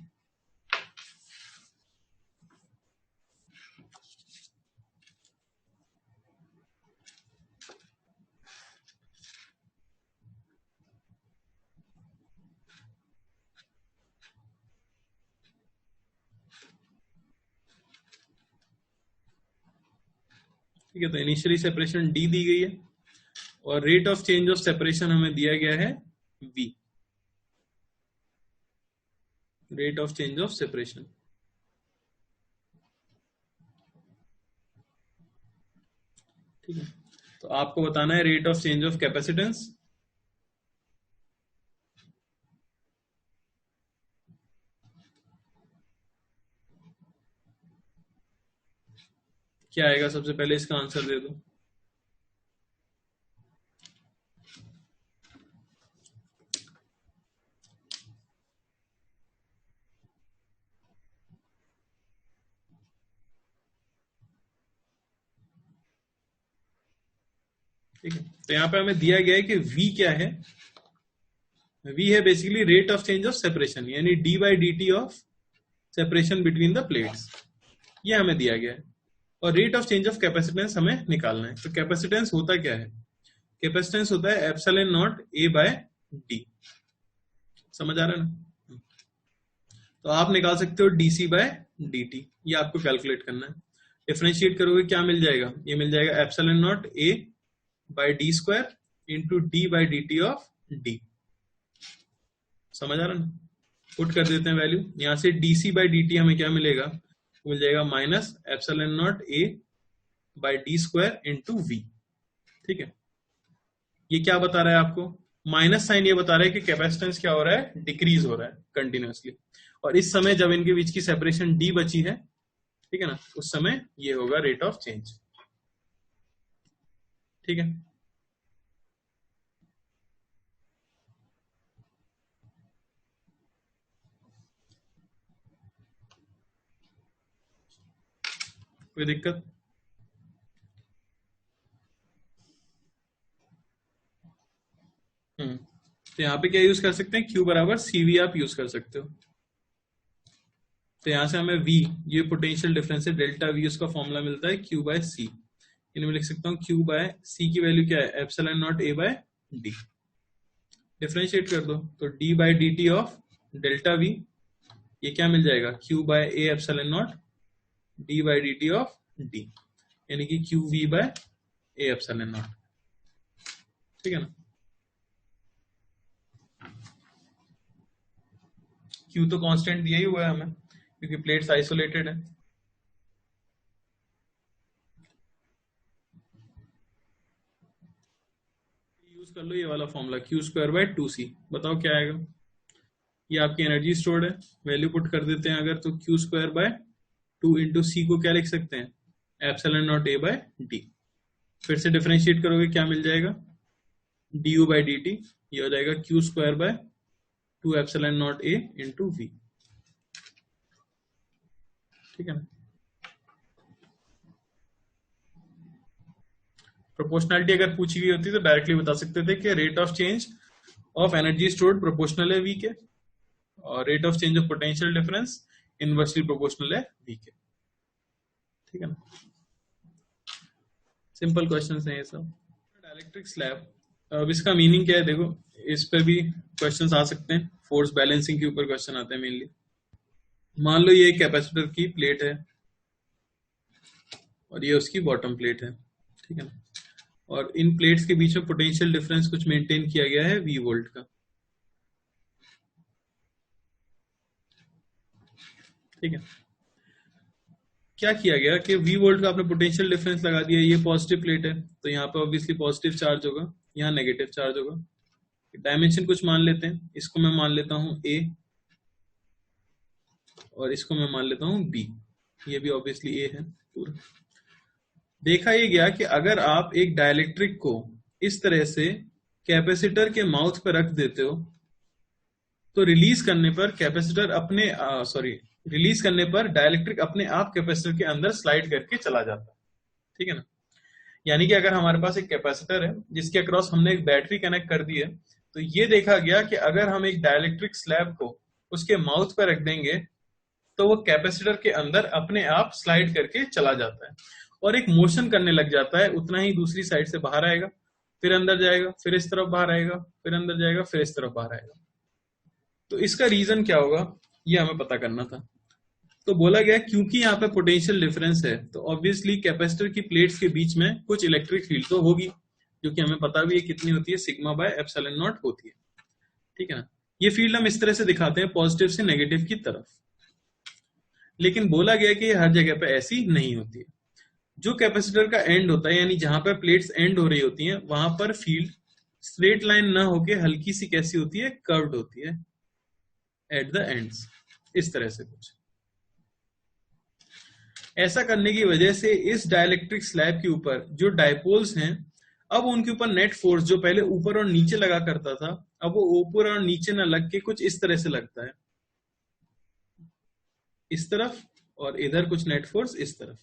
ठीक है, तो इनिशियली सेपरेशन डी दी गई है, और rate of change of separation हमें दिया गया है v, rate of change of separation. ठीक है, तो आपको बताना है rate of change of capacitance, क्या आएगा, सबसे पहले इसका आंसर दे दो। ठीक है। तो यहाँ पे हमें दिया गया है कि V क्या है, V है basically rate of change of separation, यानी d by D T of separation between the plates, ये हमें दिया गया है। और rate of change of capacitance हमें निकालना है। तो कैपेसिटेंस होता क्या है, कैपेसिटेंस होता है epsilon naught A by D, समझ आ रहा है ना। तो आप निकाल सकते हो dc बाय dt, ये आपको कैलकुलेट करना है। डिफरेंशिएट करोगे क्या मिल जाएगा, ये मिल जाएगा epsilon naught A by D square into D by D T of D, समझ आ रहा ना। पुट कर देते हैं वैल्यू, यहां से dc बाई dt हमें क्या मिलेगा, मिल जाएगा minus epsilon naught A by D square into V. ठीक है, ये क्या बता रहा है आपको, माइनस साइन ये बता रहा है कि कैपेसिटेंस क्या हो रहा है, डिक्रीज हो रहा है कंटिन्यूअसली। और इस समय जब इनके बीच की सेपरेशन d बची है, ठीक है ना, उस समय ये होगा रेट ऑफ चेंज। ठीक है, कोई दिक्कत। तो यहाँ पे क्या यूज कर सकते हैं, Q बराबर CV आप यूज कर सकते हो। तो यहां से हमें V, ये पोटेंशियल डिफरेंस है, डेल्टा V, उसका फॉर्मूला मिलता है Q बाय C। इन्हें मैं लिख सकता हूँ Q बाय C की वैल्यू क्या है, epsilon naught A by D. Differentiate कर दो तो d by D T of delta V, ये क्या मिल जाएगा, Q by A epsilon naught d by D T of d, यानी कि QV by A epsilon naught. ठीक है ना, Q तो कांस्टेंट दिया ही हुआ है हमें क्योंकि प्लेट्स आइसोलेटेड है। यूज कर लो ये वाला formula, Q square bye 2C, बताओ क्या आएगा। ये आपकी एनर्जी स्टोर्ड है, वैल्यू पुट कर देते हैं अगर, तो Q square by 2 into C को क्या लिख सकते हैं, epsilon naught A by D. फिर से डिफरेंशिएट करोगे क्या मिल जाएगा, du बाय dt, ये हो जाएगा Q square by 2 epsilon naught A into V। ठीक है ना, प्रोपोर्शनलिटी अगर पूछी गई होती तो डायरेक्टली बता सकते थे कि rate of change of energy stored proportional है V के, और rate of change of potential difference inversely proportional है V के। ठीक है ना, सिंपल क्वेश्चन है ये सब। डाइलेक्ट्रिक स्लैब, अब इसका मीनिंग क्या है देखो, इस पे भी क्वेश्चंस आ सकते हैं, फोर्स बैलेंसिंग के ऊपर क्वेश्चन आते हैं मेनली। मान लो ये कैपेसिटर की प्लेट है और ये उसकी बॉटम प्लेट है, ठीक है ना, और इन प्लेट्स के बीच में पोटेंशियल डिफरेंस कुछ मेंटेन किया गया है V वोल्ट का। ठीक है, क्या किया गया कि V वोल्ट का आपने पोटेंशियल डिफरेंस लगा दिया, ये पॉजिटिव प्लेट है तो यहाँ पे ऑब्वियसली पॉजिटिव चार्ज होगा, यहाँ नेगेटिव चार्ज होगा। डायमेंशन कुछ मान लेते हैं, इसको मैं मान लेता हूं A और इसको मैं मान लेता हूं B, ये भी ऑब्वियसली A है पूरा। देखा ये गया कि अगर आप एक डाइलेक्ट्रिक को इस तरह से कैपेसिटर के माउथ पर रख देते हो तो रिलीज करने पर कैपेसिटर अपने रिलीज करने पर डाइलेक्ट्रिक अपने आप कैपेसिटर के अंदर स्लाइड करके चला जाता है। ठीक है ना, यानी कि अगर हमारे पास एक कैपेसिटर है जिसके अक्रॉस हमने एक बैटरी कनेक्ट कर दी है, तो ये देखा गया कि अगर हम एक डाइलेक्ट्रिक स्लैब को उसके माउथ पर रख देंगे तो वो कैपेसिटर के अंदर अपने आप स्लाइड करके चला जाता है और एक मोशन करने लग जाता है, उतना ही दूसरी साइड से बाहर आएगा, फिर अंदर जाएगा, फिर इस तरफ बाहर आएगा, फिर अंदर जाएगा, फिर इस तरफ बाहर आएगा। तो इसका रीजन क्या होगा ये हमें पता करना था। तो बोला गया क्योंकि यहाँ पे पोटेंशियल डिफरेंस है तो ऑब्वियसली कैपेसिटर की प्लेट्स के बीच में कुछ इलेक्ट्रिक फील्ड तो होगी, जो कि हमें पता भी है कितनी होती है, सिग्मा बाय एप्सिलॉन नॉट होती है। ठीक है ना, ये फील्ड हम इस तरह से दिखाते हैं पॉजिटिव से नेगेटिव की तरफ, लेकिन बोला गया कि हर जगह पे ऐसी नहीं होती है। जो कैपेसिटर का एंड होता है, यानी जहां पर प्लेट्स एंड हो रही होती हैं, वहां पर फील्ड स्ट्रेट लाइन ना होके हल्की सी कैसी होती है, कर्व्ड होती है एट द एंड्स, इस तरह से कुछ। ऐसा करने की वजह से इस डाइलेक्ट्रिक स्लैब के ऊपर जो डायपोल्स हैं, अब उनके ऊपर नेट फोर्स जो पहले ऊपर और नीचे लगा करता था, अब वो ऊपर और नीचे ना लग के कुछ इस तरह से लगता है, इस तरफ, और इधर कुछ नेट फोर्स इस तरफ,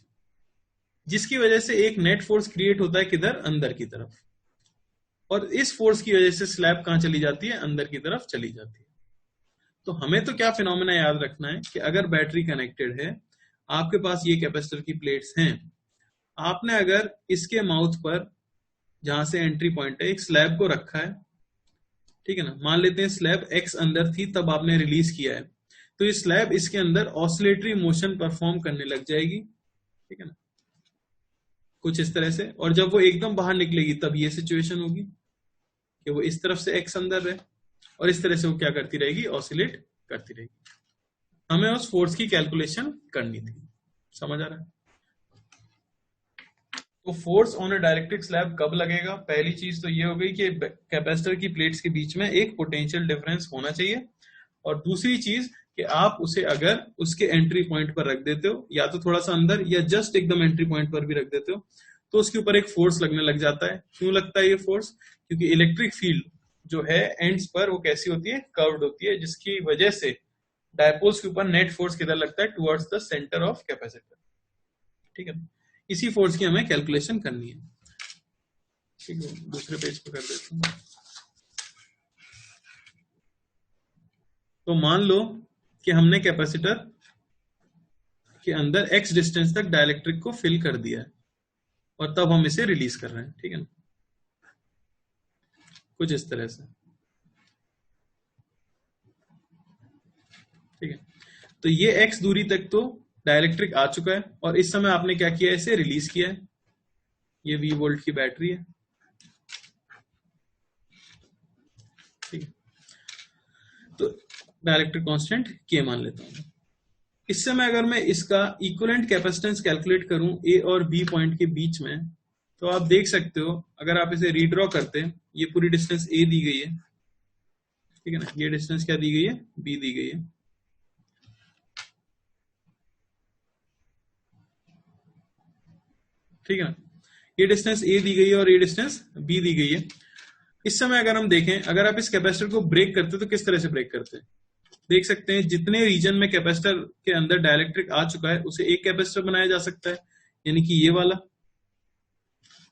जिसकी वजह से एक नेट फोर्स क्रिएट होता है किधर, अंदर की तरफ। और इस फोर्स की वजह से स्लैब कहां चली जाती है, अंदर की तरफ चली जाती है। तो हमें तो क्या फिनोमेना याद रखना है कि अगर बैटरी कनेक्टेड है, आपके पास ये कैपेसिटर की प्लेट्स हैं, आपने अगर इसके माउथ पर जहां से एंट्री पॉइंट है एक स्लैब को रखा है, ठीक है ना, मान लेते हैं स्लैब एक्स अंदर थी तब आपने रिलीज किया है, तो ये स्लैब इसके अंदर ऑसिलेटरी मोशन परफॉर्म करने लग जाएगी, ठीक है ना, कुछ इस तरह से। और जब वो एकदम बाहर निकलेगी तब ये सिचुएशन होगी कि वो इस तरफ से एक्स अंदर रहे और इस तरह से वो क्या करती रहेगी, ऑसिलेट करती रहेगी। हमें उस फोर्स की कैलकुलेशन करनी थी, समझ आ रहा है। तो फोर्स ऑन अ डायरेक्ट्रिक स्लैब कब लगेगा, पहली चीज तो ये हो गई कि कैपेसिटर की प्लेट्स के बीच में एक पोटेंशियल डिफरेंस होना चाहिए, और दूसरी चीज कि आप उसे अगर उसके एंट्री पॉइंट पर रख देते हो, या तो थोड़ा सा अंदर या जस्ट एकदम एंट्री पॉइंट पर भी रख देते हो, तो उसके ऊपर एक फोर्स लगने लग जाता है। क्यों लगता है ये फोर्स, क्योंकि इलेक्ट्रिक फील्ड जो है एंड्स पर वो कैसी होती है, कर्व्ड होती है, जिसकी वजह से डायपोल्स के ऊपर नेट फोर्स किधर लगता है, towards the centre of capacitor, ठीक है। इसी फोर्स की हमें कैलकुलेशन करनी है, ठीक है। दूसरे पेज पे कर देते हैं। तो मान लो कि हमने कैपेसिटर के अंदर x डिस्टेंस तक डाइलेक्ट्रिक को फिल कर दिया है और तब हम इसे रिलीज कर रहे हैं, ठीक है ना, कुछ इस तरह से, ठीक है। तो ये x दूरी तक तो डाइलेक्ट्रिक आ चुका है और इस समय आपने क्या किया है, इसे रिलीज किया है। ये V वोल्ट की बैटरी है, ठीक है। तो डाइलेक्ट्रिक कांस्टेंट K मान लेता हूं। इस समय अगर मैं इसका इक्विवेलेंट कैपेसिटेंस कैलकुलेट करूं A और B पॉइंट के बीच में, तो आप देख सकते हो अगर आप इसे रीड्रॉ करते हैं, ये पूरी डिस्टेंस A दी गई है, ठीक है ना, ये डिस्टेंस क्या दी गई है, B दी गई है, ठीक है ना, ये डिस्टेंस A दी गई है और ये डिस्टेंस B दी गई है। इस समय अगर हम देखें, अगर आप इस कैपेसिटर को ब्रेक करते तो किस तरह से ब्रेक करते हैं, देख सकते हैं जितने रीजन में कैपेसिटर के अंदर डाइलेक्ट्रिक आ चुका है उसे एक कैपेसिटर बनाया जा सकता है, यानी कि ये वाला,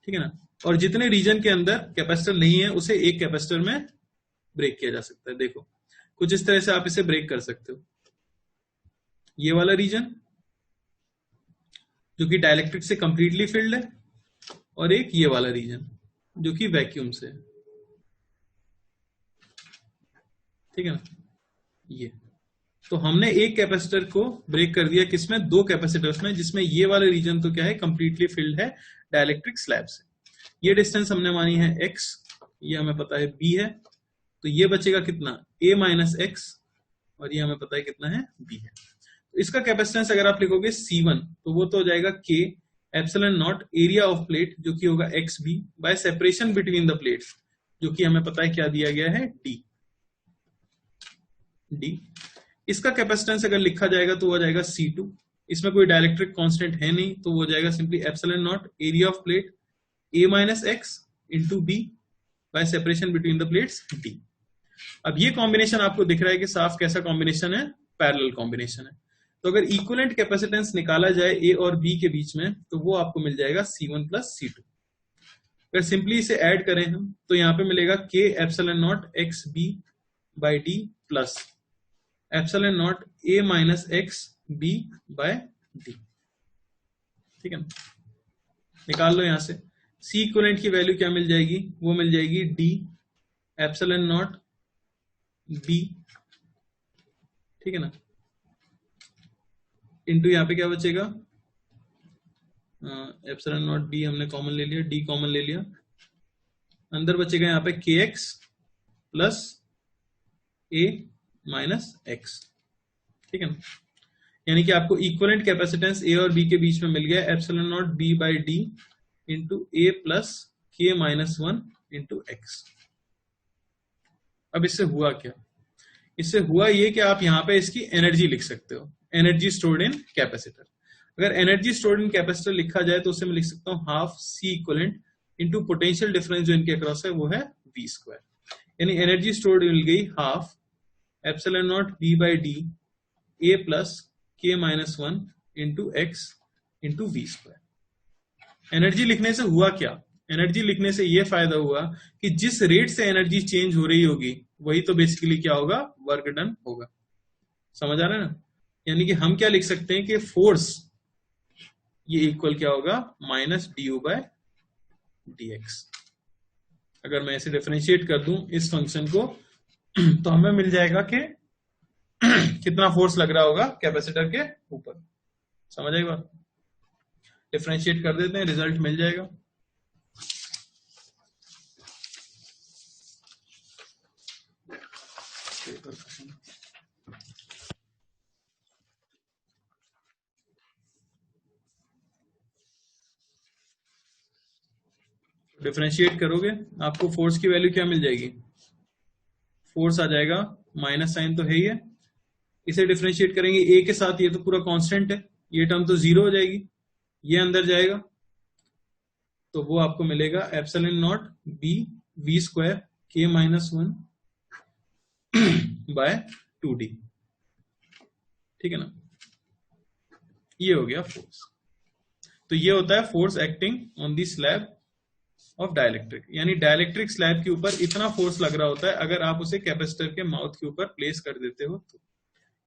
ठीक है ना, और जितने रीजन के अंदर कैपेसिटर नहीं है उसे एक कैपेसिटर में ब्रेक किया जा सकता है। देखो कुछ इस तरह से आप इसे ब्रेक कर सकते हो, ये वाला रीजन जो कि डाइलेक्ट्रिक से कंप्लीटली फिल्ड है, और एक ये वाला रीजन जो कि वैक्यूम से है, ठीक है ना, ये। तो हमने एक कैपेसिटर को ब्रेक कर दिया, किसमें, दो कैपेसिटर्स में, जिसमें ये वाले रीजन तो क्या है, कंप्लीटली फिल्ड है डाइलेक्ट्रिक स्लैब से। ये डिस्टेंस हमने मानी है x, ये हमें पता है b है, तो ये बचेगा कितना, a माइनस एक्स, और ये हमें पता है कितना है, b है। तो इसका कैपेसिटेंस अगर आप लिखोगे C1 तो वो तो हो जाएगा k epsilon not area of plate जो कि होगा xb bye separation between the plates, जो कि हमें पता है क्या दिया गया है, d। इसका कैपेसिटेंस अगर लिखा जाएगा तो वो हो जाएगा C2, इसमें कोई डाइलेक्ट्रिक कांस्टेंट है नहीं तो वो हो जाएगा simply epsilon not area of plate a minus x into b bye separation between the plates d। अब ये कॉम्बिनेशन आपको दिख रहा है कि साफ कैसा कॉम्बिनेशन है, पैरेलल कॉम्बिनेशन है। तो अगर इक्विवेलेंट कैपेसिटेंस निकाला जाए a और b के बीच में तो वो आपको मिल जाएगा C1 प्लस C2। अगर सिंपली इसे ऐड करें हम तो यहां पे मिलेगा k epsilon naught X B by D plus epsilon naught a minus X B by D, ठीक है ना। निकाल लो यहां से, C इक्विवेलेंट की वैल्यू क्या मिल जाएगी, वो मिल जाएगी d एप्सिलॉन नॉट b, ठीक है ना, इंटू यहां पे क्या बचेगा, एप्सिलॉन नॉट b हमने कॉमन ले लिया, d कॉमन ले लिया, अंदर बचेगा यहाँ पे kx plus a minus x, ठीक है ना। यानी कि आपको इक्विवेलेंट कैपेसिटेंस a और b के बीच में मिल गया epsilon naught b by D into a plus k minus 1 into x. अब इससे हुआ क्या, इससे हुआ ये कि आप यहां पे इसकी एनर्जी लिख सकते हो, एनर्जी स्टोर्ड इन कैपेसिटर। अगर एनर्जी स्टोर्ड इन कैपेसिटर लिखा जाए तो उसे मैं लिख सकता हूं half C equivalent into potential difference जो इनके अक्रॉस है वो है v स्क्वायर, यानी एनर्जी स्टोर्ड मिल गई half epsilon naught b by D a plus k minus 1 into X into V square. Energy लिखने से हुआ क्या, एनर्जी लिखने से ये फायदा हुआ कि जिस रेट से एनर्जी चेंज हो रही होगी वही तो बेसिकली क्या होगा, वर्क डन होगा। समझ आ रहा है ना? यानी कि हम क्या लिख सकते हैं कि फोर्स ये इक्वल क्या होगा, minus D by D X. अगर मैं इसे डिफरेंशिएट कर दूं इस फंक्शन को तो हमें मिल जाएगा कि कितना फोर्स लग रहा होगा कैपेसिटर के ऊपर। समझ आई बात? डिफरेंशिएट कर देते हैं, रिजल्ट मिल जाएगा। डिफरेंशिएट करोगे आपको फोर्स की वैल्यू क्या मिल जाएगी, फोर्स आ जाएगा, माइनस साइन तो है ही है, इसे डिफरेंशिएट करेंगे ए के साथ, ये तो पूरा कांस्टेंट है, ये टर्म तो जीरो हो जाएगी, ये अंदर जाएगा तो वो आपको मिलेगा epsilon naught B V square K minus 1 by 2d। ठीक है ना? ये हो गया फोर्स। तो ये होता है force acting on the slab of dielectric, यानी डाइलेक्ट्रिक स्लैब के ऊपर इतना फोर्स लग रहा होता है अगर आप उसे कैपेसिटर के माउथ के ऊपर प्लेस कर देते हो तो।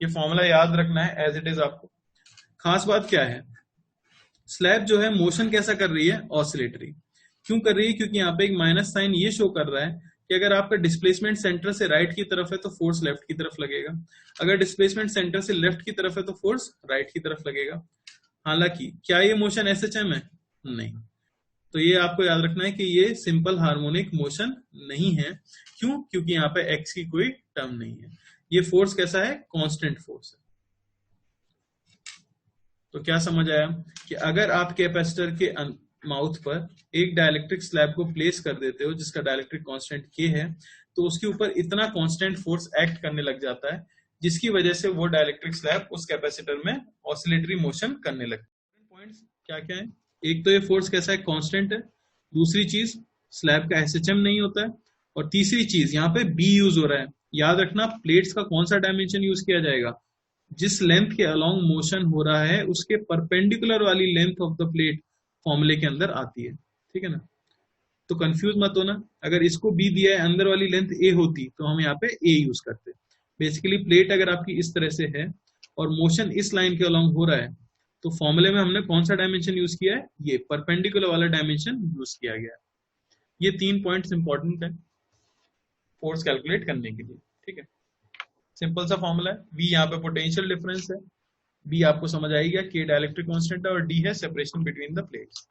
ये फॉर्मूला याद रखना है एज इट इज आपको। खास बात क्या है, स्लैब जो है मोशन कैसा कर रही है, ऑसिलेटरी। क्यों कर रही है? क्योंकि यहाँ पे एक माइनस साइन ये शो कर रहा है कि अगर आपका डिस्प्लेसमेंट सेंटर से राइट की तरफ है तो फोर्स लेफ्ट की तरफ लगेगा, अगर डिस्प्लेसमेंट सेंटर से लेफ्ट की तरफ है तो फोर्स राइट की तरफ लगेगा। हालांकि क्या ये मोशन एसएचएम है? नहीं। तो ये आपको याद रखना है कि ये सिंपल हार्मोनिक मोशन नहीं है। क्यों? क्योंकि यहाँ पे एक्स की कोई टर्म नहीं है। ये फोर्स कैसा है, कांस्टेंट फोर्स है। तो क्या समझ आया कि अगर आप कैपेसिटर के माउथ पर एक डाइलेक्ट्रिक स्लैब को प्लेस कर देते हो जिसका डाइलेक्ट्रिक कांस्टेंट के है, तो उसके ऊपर इतना कांस्टेंट फोर्स एक्ट करने लग जाता है जिसकी वजह से वो डाइलेक्ट्रिक स्लैब उस कैपेसिटर में ऑसिलेटरी मोशन करने लगता है। पॉइंट्स क्या क्या है? एक तो ये फोर्स कैसा है, कांस्टेंट है। दूसरी चीज, स्लैब का एसएचएम नहीं होता है। और तीसरी चीज, यहाँ पे बी यूज हो रहा है। याद रखना, प्लेट्स का कौन सा डायमेंशन यूज किया जाएगा, जिस लेंथ के अलोंग मोशन हो रहा है उसके परपेंडिकुलर वाली लेंथ ऑफ द प्लेट फॉर्मूले के अंदर आती है। ठीक है ना? तो कंफ्यूज मत होना, अगर इसको बी दिया है, अंदर वाली लेंथ ए होती तो हम यहाँ पे ए यूज करते। बेसिकली प्लेट अगर आपकी इस तरह से है और मोशन इस लाइन के अलोंग हो रहा है तो फॉर्मूले में हमने कौन सा डायमेंशन यूज किया है, ये परपेंडिकुलर वाला डायमेंशन यूज किया गया है। ये 3 पॉइंट्स इंपॉर्टेंट है फोर्स कैलकुलेट करने के लिए। ठीक है, सिंपल सा फॉर्मूला है। V यहाँ पे पोटेंशियल डिफरेंस है, B आपको समझ आएगा, K डाइलेक्ट्रिक कांस्टेंट है और D है सेपरेशन बिटवीन द प्लेट्स।